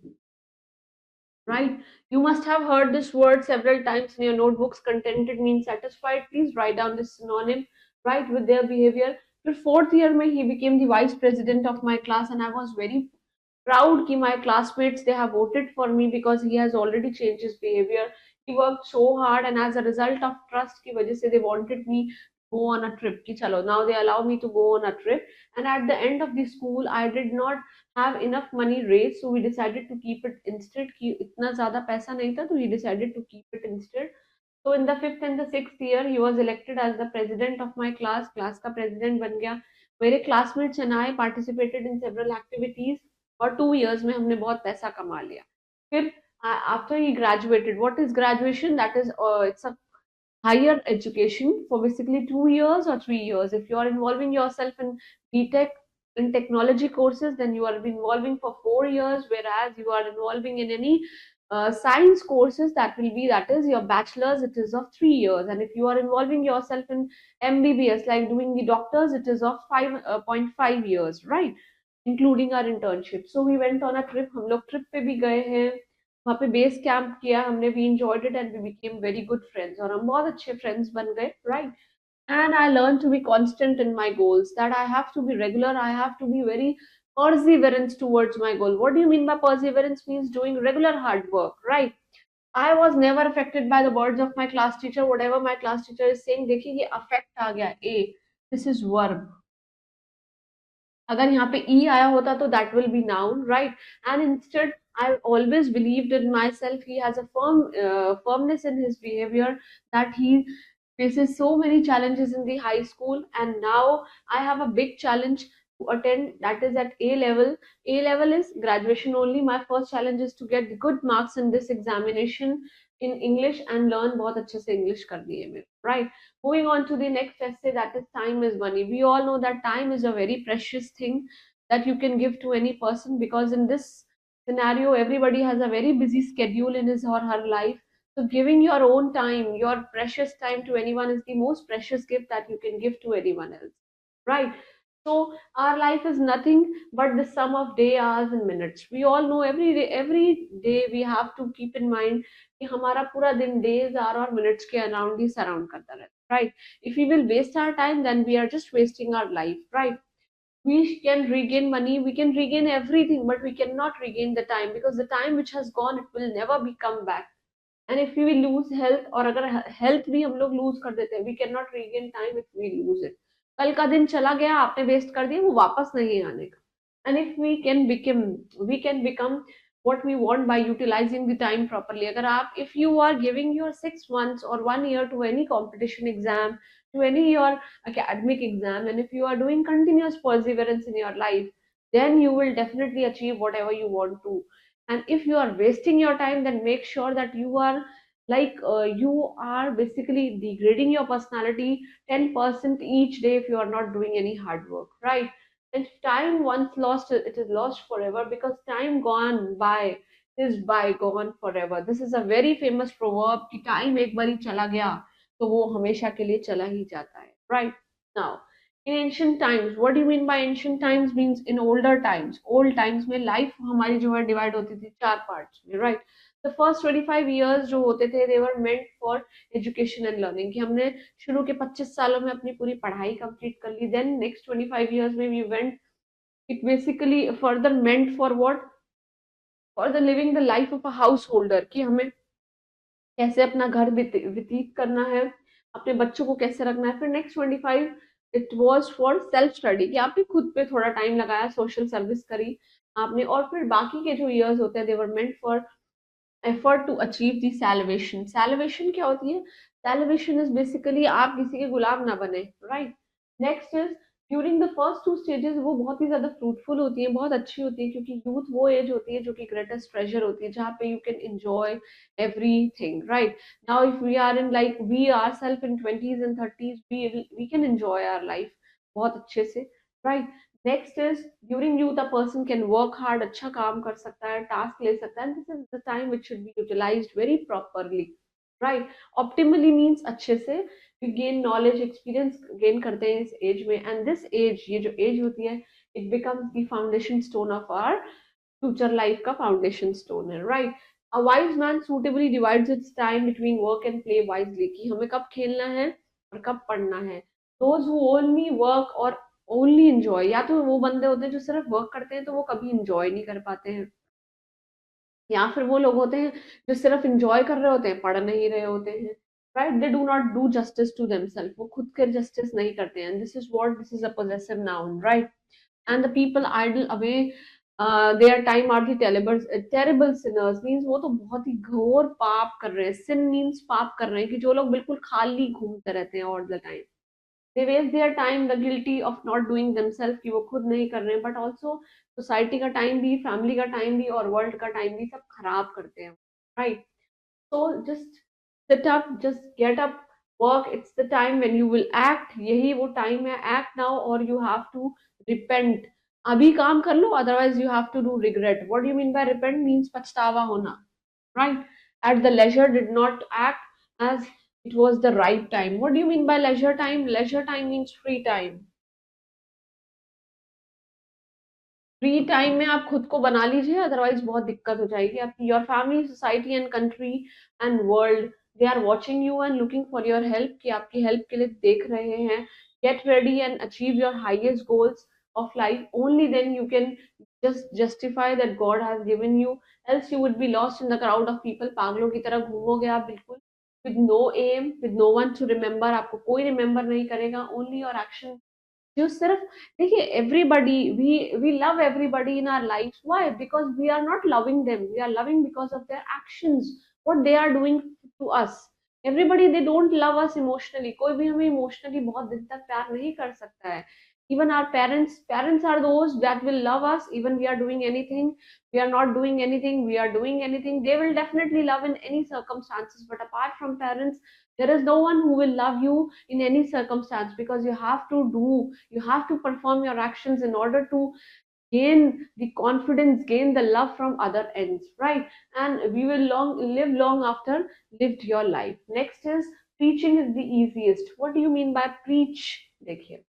right? You must have heard this word several times in your notebooks. Contented means satisfied. Please write down this synonym, right, with their behavior. For fourth year mein, he became the vice president of my class, and I was very proud कि my classmates, they have voted for me because he has already changed his behavior. He worked so hard, and as a result of trust की वजह से they wanted me to go on a trip कि चलो, now they allow me to go on a trip. And at the end of the school I did not have enough money raised, so we decided to keep it instead कि इतना ज़्यादा पैसा नहीं था, तो he decided to keep it instead. So in the fifth and the sixth year he was elected as the president of my class. Class का president बन गया. मेरे classmates and I participated in several activities, और 2 years में हमने बहुत पैसा कमा लिया. फिर after he graduated, what is graduation? That is, it's a higher education for basically 2 years or 3 years. If you are involving yourself in BTech, in technology courses, then you are involving for 4 years, whereas you are involving in any science courses, that is your bachelor's, it is of 3 years. And if you are involving yourself in MBBS, like doing the doctors, it is of 5.5 years, right? Including our internship. So we went on a trip. हम लोग trip पे भी गए हैं, वहाँ पे base camp किया हमने. We enjoyed it and we became very good friends, और हम बहुत अच्छे फ्रेंड्स बन गए, right? And I learned to be constant in my goals, that I have to be regular, I have to be very perseverance towards my goal. What do you mean by perseverance? Means doing regular hard work, right? I was never affected by the words of my class teacher. Whatever my class teacher is saying, देखिए ये affect आ गया, a, this is verb. अगर यहाँ पे e आया होता तो that will be noun, right? And instead I always believed in myself. He has a firmness in his behavior, that he faces so many challenges in the high school, and now I have a big challenge to attend, that is at A level. A level is graduation only. My first challenge is to get good marks in this examination in English and learn बहुत अच्छे से English करनी है मेरे, right? Moving on to the next essay, that is time is money. We all know that time is a very precious thing that you can give to any person, because in this scenario everybody has a very busy schedule in his or her life. So giving your own time, your precious time to anyone is the most precious gift that you can give to anyone else, right? So our life is nothing but the sum of day, hours, and minutes. We all know every day we have to keep in mind कि हमारा पूरा दिन days, hour और minutes के around ही surround करता रहता है, right? If we will waste our time, then we are just wasting our life, right? We can regain money, we can regain everything, but we cannot regain the time, because the time which has gone, it will never be come back. And if we will lose health, और अगर health भी हम लोग lose कर देते हैं, we cannot regain time if we lose it. कल का दिन चला गया, आपने waste कर दिया, वो वापस नहीं आने का. And if we can become what we want by utilizing the time properly. अगर आप, if you are giving your 6 months or 1 year to any competition exam, to any your academic exam, and if you are doing continuous perseverance in your life, then you will definitely achieve whatever you want to. And if you are wasting your time, then make sure that you are you are basically degrading your personality 10% each day if you are not doing any hard work, right? And time once lost, it is lost forever, because time gone by is bygone forever. This is a very famous proverb कि time एक बारी चला गया तो वो हमेशा के लिए चला ही जाता है, right? Now, in ancient times, what do you mean by ancient times? Means in older times. Old times में life हमारी जो है divide होती थी 4 parts में, right? The first 25 years जो होते थे, they were meant for education and learning, कि हमने शुरू के 25 सालों में अपनी पूरी पढ़ाई कंप्लीट कर ली. Then next 25 years में we went, it basically further meant for what? For the living the life of a householder, कि हमें कैसे अपना घर व्यतीत करना है, अपने बच्चों को कैसे रखना है. फिर next 25 it was for self study, कि आपने खुद पे थोड़ा टाइम लगाया, सोशल सर्विस करी आपने. और फिर बाकी के जो इयर्स होते हैं, they were meant for effort to achieve the salvation. Salvation क्या होती है? सैल्वेशन इज बेसिकली आप किसी के गुलाम ना बने, right? Next is during the first 2 stages वो बहुत ही ज़्यादा फ्रूटफुल होती हैं, बहुत अच्छी होती हैं, क्योंकि यूथ वो एज होती है जो कि ग्रेटेस्ट ट्रेजर होती है, जहाँ पे you can enjoy everything, right? Now if we are in like we ourselves in 20s and 30s, we can enjoy our life बहुत अच्छे से, right? Next is during youth a person can work hard, अच्छा काम कर सकता है, task ले सकता है, and this is the time which should be utilised very properly, right? Optimally means अच्छे से we gain knowledge, experience gain करते हैं इस एज में, एंड दिस एज, ये जो एज होती है, it becomes the foundation stone of our future life का फाउंडेशन स्टोन है, right? A wise man suitably divides its time between work and play wisely, कि हमें कब खेलना है और कब पढ़ना है। दोज हु ओनली वर्क और ओनली एंजॉय, या तो वो बंदे होते हैं जो सिर्फ वर्क करते हैं तो वो कभी एंजॉय नहीं कर पाते हैं, या फिर वो लोग होते हैं जो सिर्फ एंजॉय कर रहे होते हैं, पढ़ नहीं रहे होते हैं, right? They do not do justice to themselves, वो खुद के जस्टिस नहीं करते हैं, this is a possessive noun, right? And the people idle away their time are the terrible sinners, means वो तो बहुत ही घोर पाप कर रहे हैं, सिन मीन्स पाप कर रहे हैं, कि जो लोग बिल्कुल खाली घूमते रहते हैं all the time, they waste their time, the guilty of not doing themselves, कि वो खुद नहीं कर रहे हैं, बट ऑल्सो सोसाइटी का टाइम भी, फैमिली का टाइम भी और वर्ल्ड का टाइम भी सब खराब करते हैं, right? So just sit up, just get up, work. It's the time when you will act. यही वो time है, act now or you have to repent. अभी काम कर लो, otherwise you have to do regret. What do you mean by repent? Means पछतावा होना, right? At the leisure did not act as it was the right time. What do you mean by leisure time? Leisure time means free time. Free time में आप खुद को बना लीजिए, otherwise बहुत दिक्कत हो जाएगी आपकी। Your family, society and country and world, they are watching you and looking for your help, कि आपकी हेल्प के लिए देख रहे हैं। Get ready and achieve your highest goals of life, only then you can just justify that God has given you, else you would be lost in the crowd of people, पागलों की तरह घूमोगे आप बिल्कुल, with no aim, with no one to remember, आपको कोई remember नहीं करेगा, only your action, जो सिर्फ देखिए, everybody, we love everybody in our life, why? Because we are not loving them, we are loving because of their actions, what they are doing to us. Everybody, they don't love us emotionally, कोई भी हमें emotionally बहुत दिन तक प्यार नहीं कर सकता है। even our parents are those that will love us even we are doing anything, we are not doing anything, we are doing anything, they will definitely love in any circumstances, but apart from parents, there is no one who will love you in any circumstance, because you have to perform your actions in order to gain the confidence, gain the love from other ends, right? And we will live long after lived your life. Next is preaching is the easiest. What do you mean by preach? देखिए,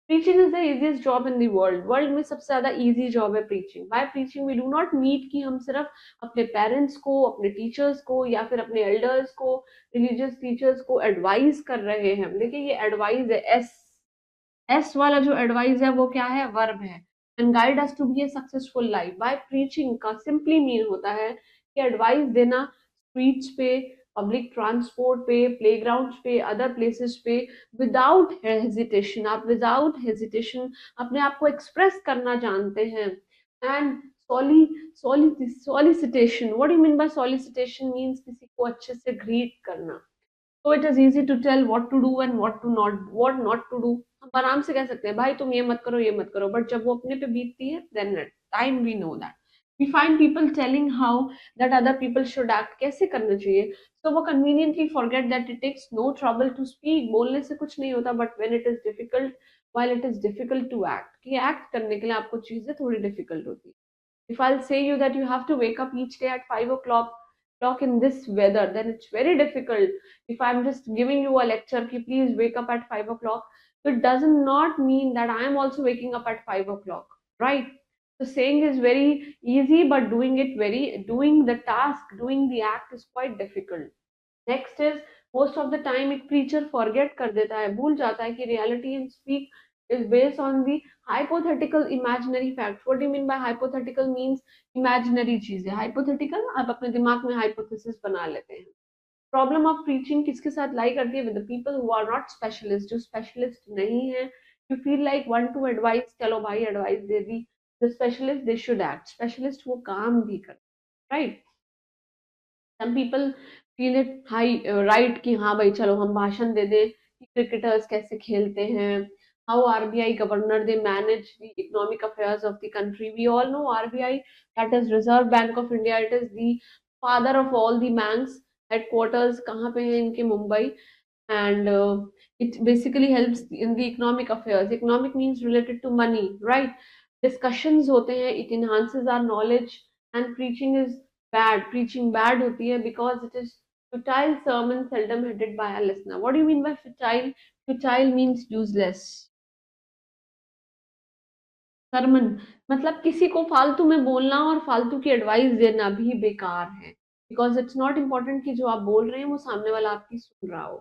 preaching is the easiest job in the world में सबसे ज्यादा easy job है preaching. By preaching we do not need कि हम सिर्फ अपने parents को, अपने teachers को, या फिर अपने elders को, religious teachers को advise कर रहे हैं। देखिए, ये advice है, S वाला जो advice है वो क्या है? verb है, and guide us to be a successful life. By preaching का simply mean होता है कि advice देना streets पे, पब्लिक ट्रांसपोर्ट पे, प्लेग्राउंड पे, अदर प्लेसेस पे, विदाउट हेजिटेशन, आप विदाउट हेजिटेशन अपने आप को एक्सप्रेस करना जानते हैं। And solicitation, what do you mean bye solicitation? Means किसी को अच्छे से ग्रीट करना। So it is easy to tell what to do and what not to do. हम आराम से कह सकते हैं भाई तुम ये मत करो, ये मत करो, बट जब वो अपने पे बीतती है, then at time we know that. We find people telling how that other people should act, कैसे करना चाहिए, so वो conveniently forget that it takes no trouble to speak, बोलने से कुछ नहीं होता, but when it is difficult, while it is difficult to act, कि act करने के लिए आपको चीजें थोड़ी difficult होती है। If I'll say you that you have to wake up each day at 5 o'clock in this weather, then it's very difficult. If I'm just giving you a lecture, ki please wake up at 5 o'clock, so it does not mean that I am also waking up at 5 o'clock, right? So saying is very easy, but doing the task, doing the act is quite difficult. Next is most of the time एक preacher forget कर देता है, भूल जाता है कि reality in speak is based on the hypothetical imaginary facts. What do you mean bye hypothetical? Means imaginary चीजें, hypothetical आप अपने दिमाग में हाइपोथेसिस बना लेते हैं। प्रॉब्लम ऑफ प्रीचिंग किसके साथ लाई करती है? With the people who are not specialist, जो स्पेशलिस्ट नहीं है। You feel like one to advice, चलो भाई एडवाइस दे दी। The specialist they should act, specialist वो काम भी कर, right? Some people feel it high right कि हाँ भाई चलो हम भाषण दे दें कि क्रिकेटर्स कैसे खेलते हैं, how RBI governor they manage the economic affairs of the country. We all know RBI, that is Reserve Bank of India. It is the father of all the banks. Headquarters कहाँ पे है इनके? Mumbai. And it basically helps in the economic affairs. Economic means related to money, right? Discussions होते हैं. It enhances our knowledge. And preaching is bad. Preaching bad होती है because it is futile sermon seldom headed by a listener. What do you mean by futile? Futile means useless. Sarman मतलब किसी को फालतू में बोलना और फालतू की एडवाइस देना भी बेकार है, बिकॉज इट्स नॉट इम्पोर्टेंट कि जो आप बोल रहे हैं वो सामने वाला आपकी सुन रहा हो.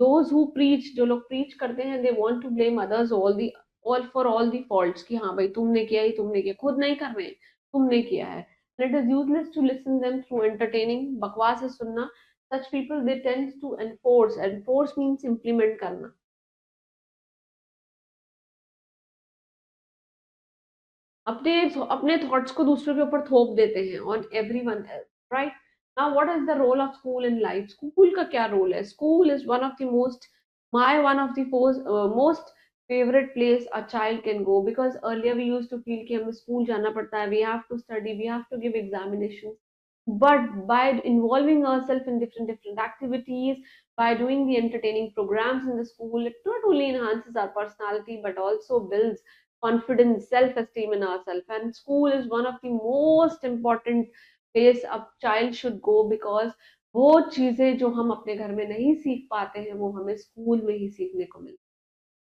दोज हु प्रीच, जो लोग प्रीच करते हैं, they want to blame others all for all the faults, कि हाँ भाई तुमने किया ही तुमने किया, खुद नहीं कर रहे हैं, तुमने किया है. It is useless to listen them through entertaining. बकवास है सुनना. Such people they tend to enforce. Enforce means implement करना. अपने अपने थॉट्स को दूसरों के ऊपर थोप देते हैं on everyone else, right? Now what is the role of school in life? School का क्या रोल है? School is one of the most, my one of the most favourite place a child can go, because earlier we used to feel कि हमें school जाना पड़ता है, we have to study, we have to give examination. But by involving ourselves in different activities, by doing the entertaining programs in the school, it not only enhances our personality but also builds confidence, self-esteem in ourselves. And school is one of the most important place a child should go, because वो चीजें जो हम अपने घर में नहीं सीख पाते हैं वो हमें स्कूल में ही सीखने को मिलती.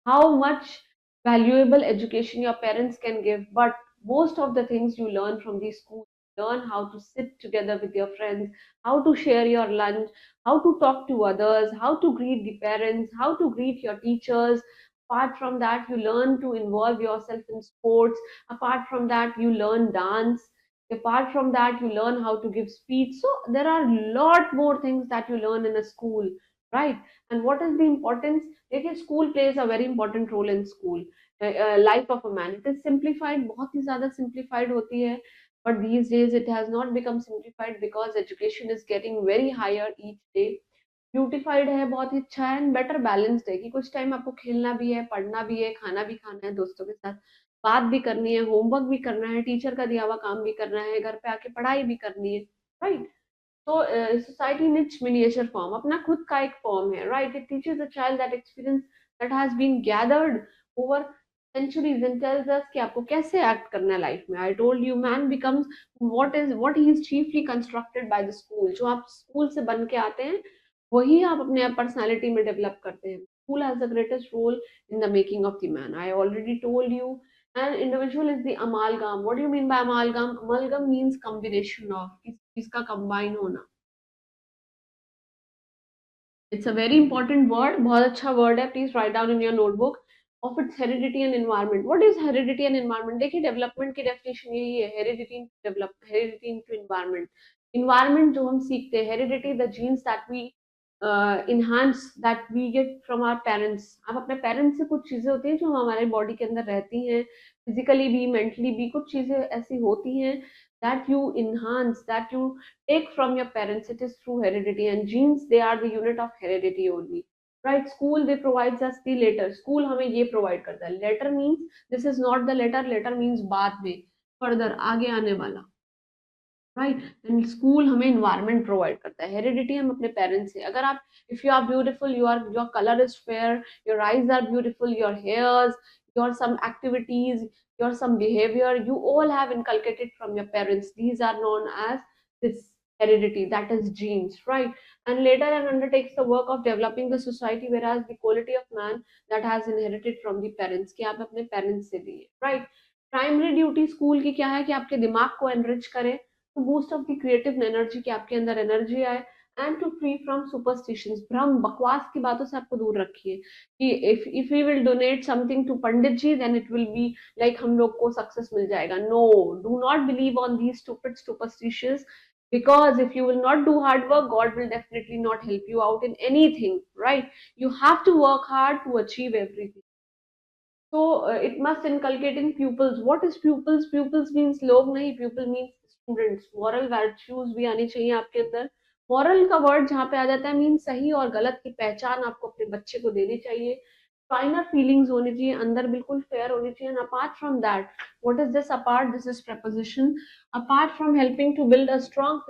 How much valuable education your parents can give, but most of the things you learn from the school. Learn how to sit together with your friends, how to share your lunch, how to talk to others, how to greet the parents, how to greet your teachers. Apart from that, you learn to involve yourself in sports. Apart from that, you learn dance. Apart from that, you learn how to give speech. So there are a lot more things that you learn in a school, right? And what is the importance? देखिए, school plays a very important role in school life of a man. It is simplified, बहुत ही ज्यादा simplified होती है, but these days it has not become simplified because education is getting very higher each day. Beautified है, बहुत ही अच्छा है, एंड बेटर बैलेंस्ड है कि कुछ टाइम आपको खेलना भी है, पढ़ना भी है, खाना भी खाना है, दोस्तों के साथ बात भी करनी है, होमवर्क भी करना है, टीचर का दिया हुआ काम भी करना है, घर पे आके पढ़ाई भी करनी है, right? So society in its miniature form, अपना खुद का एक form है, right? It teaches a child that experience that has been gathered over centuries and tells us कि आपको कैसे act करना है life में. I told you, man becomes what he is chiefly constructed by the school. जो आप school से बन के आते हैं वही आप अपने personality में develop करते हैं. School has the greatest role in the making of the man. I already told you. An individual is the amalgam. What do you mean by amalgam? Amalgam means combination of, किसी चीज का combine होना. It's a very important word. बहुत अच्छा word है. Please write down in your notebook. Of its heredity and environment. What is heredity and environment? देखिए, development की definition यही है. Heredity into environment. Environment जो हम सीखते हैं, heredity, the genes that we enhance, that we get from our parents. आप अपने parents से कुछ चीजें होती हैं जो हमारे body के अंदर रहती हैं, physically भी, mentally भी, कुछ चीजें ऐसी होती हैं that you enhance, that you take from your parents. It is through heredity, and genes, they are the unit of heredity only, right? School they provides us the letter. School हमें ये provide करता है. Letter means this is not the letter. Letter means बाद में, further, आगे आने वाला, right? And school हमें इन्वायरमेंट प्रोवाइड करता है. हेरिडिटी हम अपने पेरेंट्स से, अगर आप, if you are beautiful, your colour is fair, your eyes are beautiful, your hairs, your some activities, your some behavior, you all have inculcated from your parents. These are known as this heredity, that is genes, right? And later and undertakes the work of developing the society, whereas the quality of man that has inherited from the parents, कि आप अपने parents से लिए, right? Primary duty school की क्या है? कि आपके दिमाग को एनरिच करे, to boost up the creative energy, कि आपके अंदर एनर्जी आए, and to free from superstitions. भ्रम बकवास की बातों से आपको दूर रखिए कि if we will donate something to pandit ji then it will be like हम लोग को सक्सेस मिल जाएगा. No, do not believe on these stupid superstitions, because if you will not do hard work, God will definitely not help you out in anything, right? You have to work hard to achieve everything. So it must inculcate in pupils. What is pupils? Pupils means लोग नहीं, pupil means students. Moral values भी आनी चाहिए आपके अंदर. Moral का word जहाँ पे आ जाता है means सही और गलत की पहचान आपको अपने बच्चे को देनी चाहिए. फाइनर फीलिंग्स होनी चाहिए, अंदर बिल्कुल फेयर होनी चाहिए। And apart from that, what is this apart? This is preposition। Apart from helping to build a strong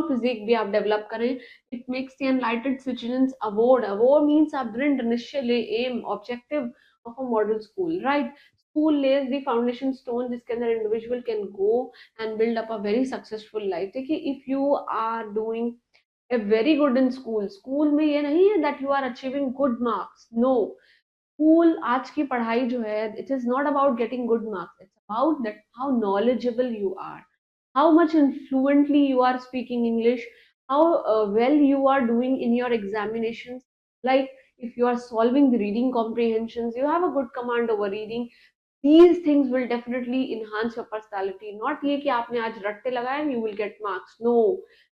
physique भी आप डेवलप करें, it makes the enlightened citizens award. Award means a brand initial aim objective of a model school, right? School lays the foundation stone जिसके अंदर individual can go and build up a very successful life. देखिए, if you are doing a very good in school, school में ये नहीं है that you are achieving good marks, no. School आज की पढ़ाई जो है, it is not about getting good marks, it's about that how knowledgeable you are, how much fluently you are speaking English, how well you are doing in your examinations. Like, if you are solving the reading comprehensions, you have a good command over reading, these things will definitely enhance your personality. Not ये कि आपने आज रट्टे लगाए and you will get marks, no।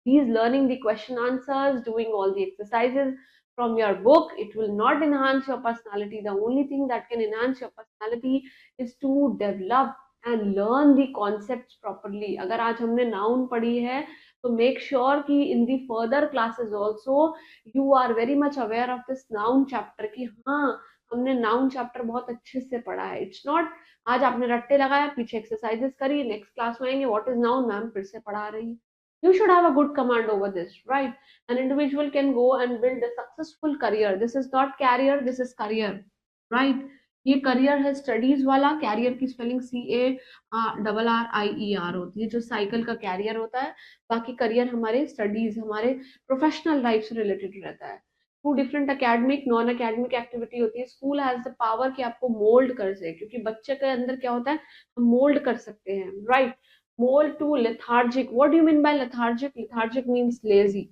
these learning the question answers, doing all the exercises from your book, it will not enhance your personality. The only thing that can enhance your personality is to develop and learn the concepts properly। अगर आज हमने noun पढ़ी है, तो make sure कि in the further classes also you are very much aware of this noun chapter, कि हाँ, हमने नाउन चैप्टर बहुत अच्छे से पढ़ा है। इट्स नॉट आज आपने रट्टे लगाया, पीछे एक्सरसाइजेस करी, नेक्स्ट क्लास में आएंगे व्हाट इज नाउन, मैम फिर से पढ़ा रही है। You should have a good command over this, right? An individual can go and build a successful career. This is not career, this is career, right? ये career है studies वाला। Career की spelling CARRIER होती है, जो cycle का career होता है। बाकी करियर हमारे स्टडीज, हमारे प्रोफेशनल लाइफ से रिलेटेड रहता है। Two different academic non academic activity होती है। स्कूल हैज द पावर कि आपको मोल्ड कर सके, क्योंकि बच्चे के अंदर क्या होता है, हम मोल्ड कर सकते हैं, right? Mould to lethargic, what do you mean by lethargic? Lethargic means lazy.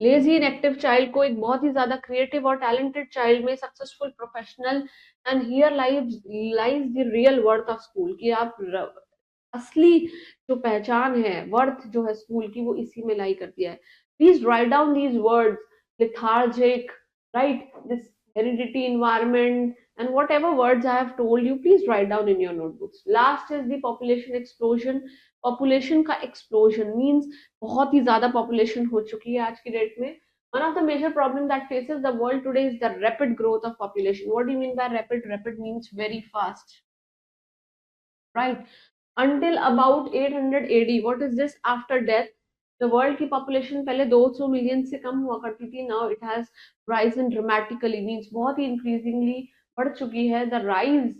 Lazy inactive child को एक बहुत ही ज्यादा क्रिएटिव और टैलेंटेड चाइल्ड में successful professional. And here lies the real worth of school, कि आप असली जो पहचान है, वर्थ जो है स्कूल की, वो इसी में लाई करती है। Please write down these words, lethargic, right? This heredity, environment, and whatever words I have told you, please write down in your notebooks. Last is the population explosion। population का explosion means बहुत ही ज्यादा population हो चुकी है आज की date में। One of the major problem that faces the world today is the rapid growth of population। What do you mean by rapid? Rapid means very fast, right? Until about 800 AD, what is this? After death, the world की population पहले 200 million से कम हुआ करती थी, now it has risen dramatically, means बहुत ही increasingly बढ़ चुकी है। The rise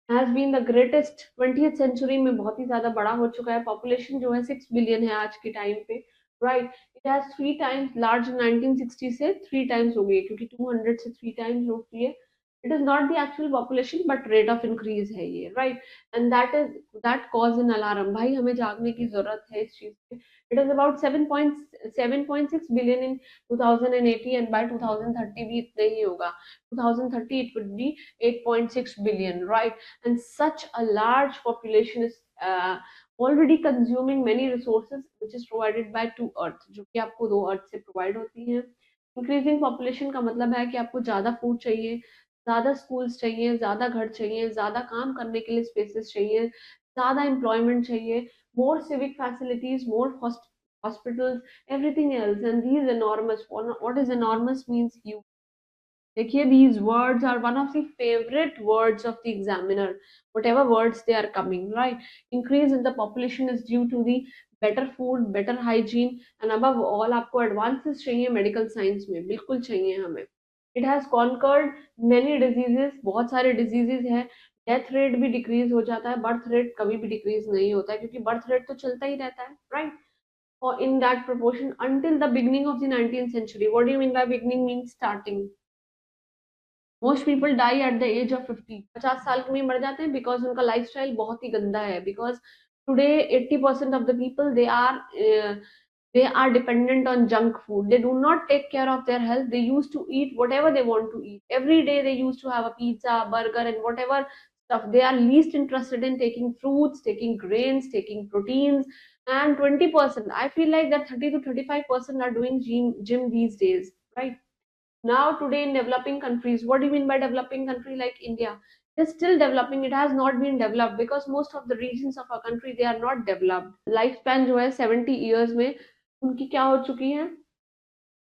has been the greatest 20th century में, बहुत ही ज्यादा बड़ा हो चुका है। population जो है 6 बिलियन है आज के टाइम पे, right? It has 3 times large 1960 से 3 times हो गई, क्योंकि 200 से 3 times हो गई है। It is not the actual population but rate of increase है ये, right? And that cause an alarm। भाई हमें जागने की जरूरत है इस चीज पे। It is about 7.6 billion in 2080 and by 2030 भी इतना ही होगा। 2030 it would be 8.6 billion, right? And such a large population is already consuming many resources which is provided by two earth, जो कि आपको दो अर्थ से प्रोवाइड होती है। इंक्रीजिंग पॉपुलेशन का मतलब है कि आपको ज्यादा फूड चाहिए, ज्यादा स्कूल्स चाहिए, ज्यादा घर चाहिए, ज्यादा काम करने के लिए स्पेसेस चाहिए, ज्यादा एम्प्लॉयमेंट चाहिए, मोर civic facilities, more hospitals, everything else। And these enormous, what is enormous means huge। देखिए, these words are one of the favorite words of the examiner, whatever words they are coming, right? Increase in the population is due to the better food, better hygiene, and above all आपको advances चाहिए medical science में, बिल्कुल चाहिए हमें। It has conquered many diseases, बहुत सारे diseases हैं। Death rate भी डिक्रीज हो जाता है, बर्थ रेट कभी भी डिक्रीज नहीं होता है, क्योंकि बर्थ रेट तो चलता ही रहता है, right? or in that proportion until the beginning of the 19th century। What do you mean by beginning? Means starting। Most people die at the age of 50, 50 साल में मर जाते हैं, बिकॉज उनका लाइफस्टाइल बहुत ही गंदा है। Because today 80% of the people they are dependent on junk food, they do not take care of their health, they used to eat whatever they want to eat every day, they used to have a pizza, burger, and whatever stuff, they are least interested in taking fruits, taking grains, taking proteins। And 20%, I feel like that 30 to 35% are doing gym these days, right? Now today in developing countries, what do you mean by developing country? Like India, it is still developing, it has not been developed because most of the regions of our country, they are not developed। Lifespan जो है 70 years में उनकी क्या हो चुकी है,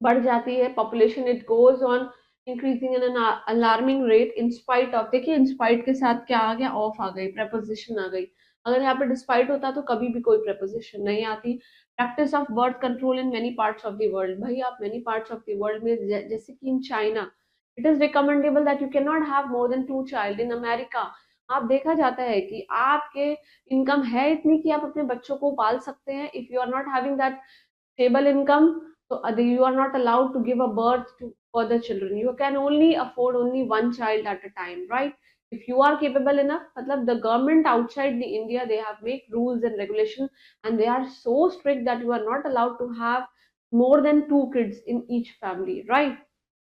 बढ़ जाती है। Population it goes on increasing in an alarming rate in spite of, देखिए इन स्पाइट के साथ क्या आ गया, ऑफ आ गई, preposition आ गई। अगर यहाँ पे डिस्पाइट होता तो कभी भी कोई preposition नहीं आती। Practice of birth control in many parts of the world, भाई आप many parts of the world में जैसे कि in China it is recommendable that you can not have more than 2 child. In America आप देखा जाता है कि आपके इनकम है इतनी कि आप अपने बच्चों को पाल सकते हैं। If you are not having that stable income, so you are not allowed to give a birth to further children. You can only afford only one child at a time, right? If you are capable enough, matlab the government outside the India, they have make rules and regulations, and they are so strict that you are not allowed to have more than 2 kids in each family, right?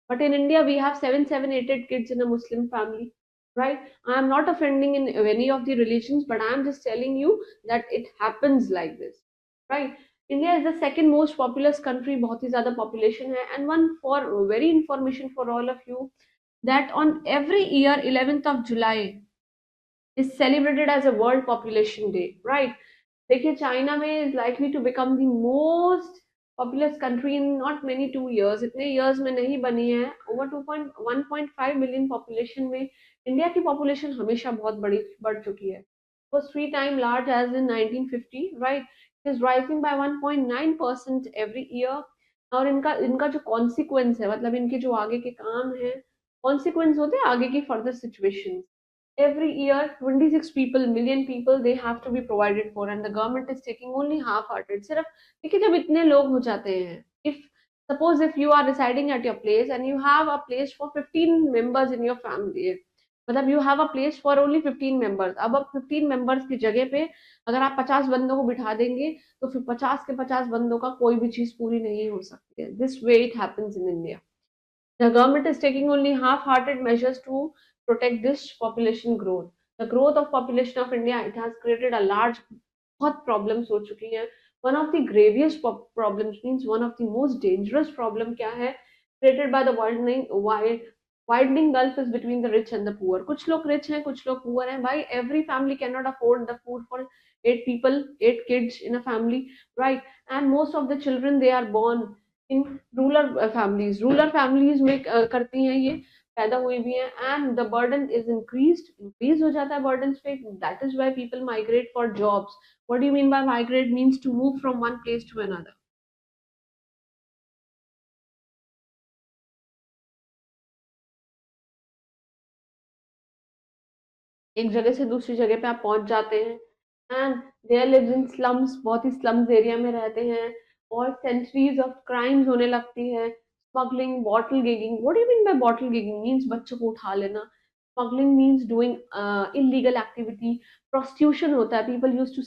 But in India, we have seven, eight, eight kids in a Muslim family, right? I am not offending in any of the religions, but I am just telling you that it happens like this, right? India is the second most populous country, बहुत ही ज़्यादा population है, and one for very information for all of you that on every year 11th of July is celebrated as a World Population Day, right? देखिए China में is likely to become the most populous country in not many 2 years, इतने years में नहीं बनी है। over 1.5 million population में India की population हमेशा बहुत बड़ी बढ़ चुकी है। was 3 times large as in 1950, right? It is rising by 1.9% every year। और इनका इनका जो consequence है, मतलब इनके जो आगे के काम है, consequence होते हैं आगे की further situations। every year 26 people million people they have to be provided for, and the government is taking only half hearted। सिर्फ देखिए जब इतने लोग हो जाते हैं, if suppose if you are residing at your place and you have a place for 15 members in your family, मतलब you have a place for only 15 members, अब 15 members की जगह पे अगर आप 50 बंदों को बिठा देंगे तो फिर 50 के 50 बंदों का कोई भी चीज पूरी नहीं हो सकती है। This way it happens in India. The government is taking only half-hearted measures to protect this population growth. The growth of population of India, it has created a large बहुत problems हो चुकी हैं। One of the gravest problems means one of the most dangerous problem क्या है? Created by the widening gulf is between the rich and the poor। कुछ लोग rich हैं, कुछ लोग poor हैं। भाई every family cannot afford the food for 8 people, 8 kids in a family, right? And most of the children they are born इन rural families में करती हैं ये, पैदा हुई भी हैं, and the burden is increase हो जाता है बर्डन पे। That is why people migrate for jobs. What do you mean by migrate? Means to move from one place to another. एक जगह से दूसरी जगह पे आप पहुंच जाते हैं, and there lives in slums, बहुत ही स्लम्स एरिया में रहते हैं, और सेंचुरीज ऑफ क्राइम्स होने लगती है। Smuggling, bottle gigging. What do you mean by bottle gigging? Means बच्चों को उठा लेना। Smuggling means doing illegal activity. Prostitution होता है, people use to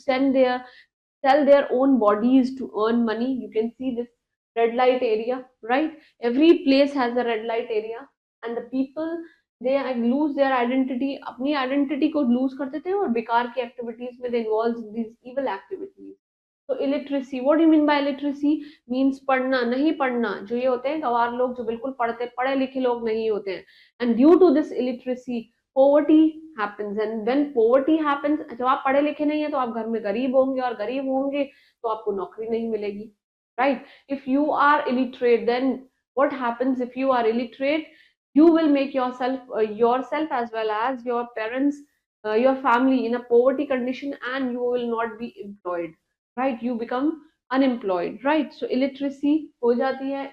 sell their own bodies to earn money। You can see this red light area, right? Every place has a red light area, and the people they lose their identity, अपनी identity को lose कर देते हैं और बेकार की activities में they involve these evil activities। तो illiteracy, what do you mean by illiteracy? means पढ़ना नहीं पढ़ना, जो ये होते हैं गवार लोग जो बिल्कुल पढ़े लिखे लोग नहीं होते हैं, and due to this illiteracy poverty happens। and when poverty happens, जब आप पढ़े लिखे नहीं है तो आप घर में गरीब होंगे, और गरीब होंगे तो आपको नौकरी नहीं मिलेगी, right? If you are illiterate, then what happens? If you are illiterate, you will make yourself as well as your parents, your family in a poverty condition, and you will not be employed, right? You become unemployed, right? So illiteracy हो जाती है।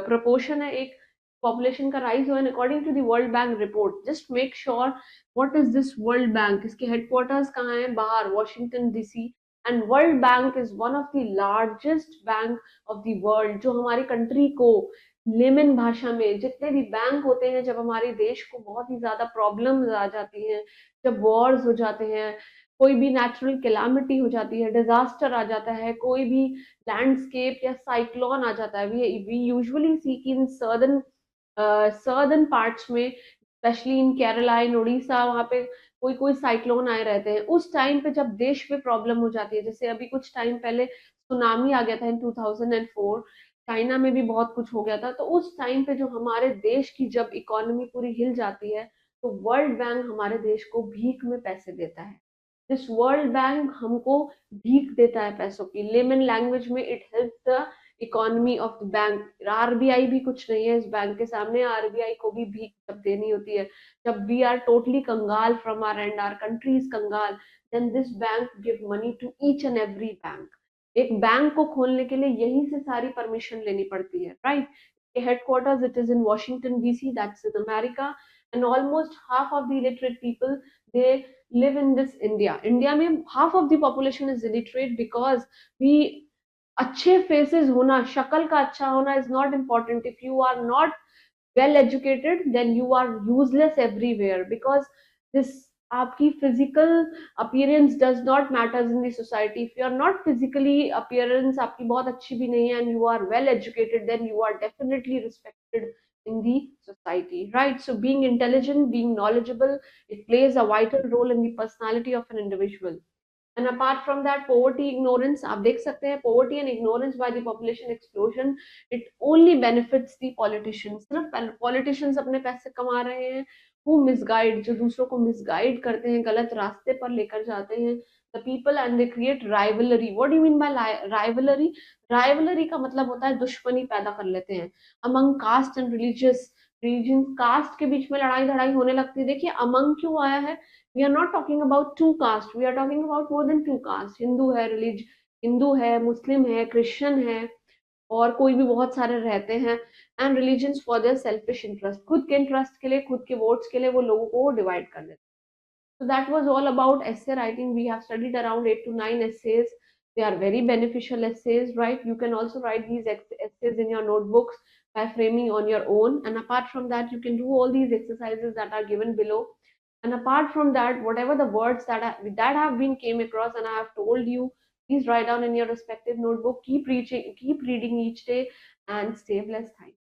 proportion है एक population का rise हुआ, according to the world bank report. Just make sure what is this world bank, इसके headquarters कहाँ हैं? बाहर, Washington DC. And world bank is one of the largest bank of the world, जो हमारी country को lemon भाषा में, जितने भी बैंक होते हैं, जब हमारे देश को बहुत ही ज्यादा प्रॉब्लम्स आ जाती हैं, जब वॉर्स हो जाते हैं, कोई भी नेचुरल कैलामिटी हो जाती है, डिजास्टर आ जाता है, कोई भी लैंडस्केप या साइक्लोन आ जाता है, वी यूजुअली सी कि इन सर्दर्न पार्ट्स में, स्पेशली इन केरला, इन उड़ीसा, वहां पे कोई कोई साइक्लोन आए रहते हैं। उस टाइम पे जब देश में प्रॉब्लम हो जाती है, जैसे अभी कुछ टाइम पहले सुनामी आ गया था इन 2004, चाइना में भी बहुत कुछ हो गया था, तो उस टाइम पे जो हमारे देश की जब इकोनॉमी पूरी हिल जाती है, तो वर्ल्ड बैंक हमारे देश को भीख में पैसे देता है। दिस वर्ल्ड बैंक हमको भीख देता है पैसों की। लेमन लैंग्वेज में it help the economy of the bank. RBI भी कुछ नहीं है इस बैंक के सामने, आरबीआई को भी भीख जब देनी होती है, जब वी आर टोटली कंगाल from our end, our country is कंगाल, then this bank give money to each and every bank. एक बैंक को खोलने के लिए यहीं से सारी परमिशन लेनी पड़ती है, right. Headquarters it is in Washington DC, that's in America, and almost half of the illiterate people they live in this India में half of the population is illiterate because we, अच्छे faces होना, शक्ल का अच्छा होना is not important. If you are not well educated then you are useless everywhere because this, आपकी physical appearance does not matters in the society। if you are not physically appearance आपकी बहुत अच्छी भी नहीं है and you are well educated then you are definitely respected in the society, right? So being intelligent, being knowledgeable, it plays a vital role in the personality of an individual। And apart from that, poverty, ignorance, आप देख सकते हैं poverty and ignorance by the population explosion, it only benefits the politicians। सिर्फ politicians अपने पैसे कमा रहे हैं, who misguide, जो दूसरों को misguide करते हैं, गलत रास्ते पर लेकर जाते हैं the people, and they create rivalry। What do you mean by rivalry? Rivalry का मतलब होता है दुश्मनी पैदा कर लेते हैं among caste and religion। Caste के बीच में लड़ाई धड़ाई होने लगती है। देखिए अमंग क्यों आया है, we are not talking about two caste, we are talking about more than two caste। Hindu है, हिंदू है, मुस्लिम है, क्रिश्चियन है, और कोई भी बहुत सारे रहते हैं। And religions for their selfish interest, खुद के इंटरेस्ट के लिए, खुद के वोट्स के लिए वो लोगों को डिवाइड कर देते हैं। So that was all about essay writing। We have studied around 8 to 9 essays। They are very beneficial essays, right? You can also write these essays in your notebooks by framing on your own. And apart from that, you can do all these exercises that are given below. And apart from that, whatever the words that have been came across and I have told you, please write down in your respective notebook. Keep reading each day and stay blessed. Thank you.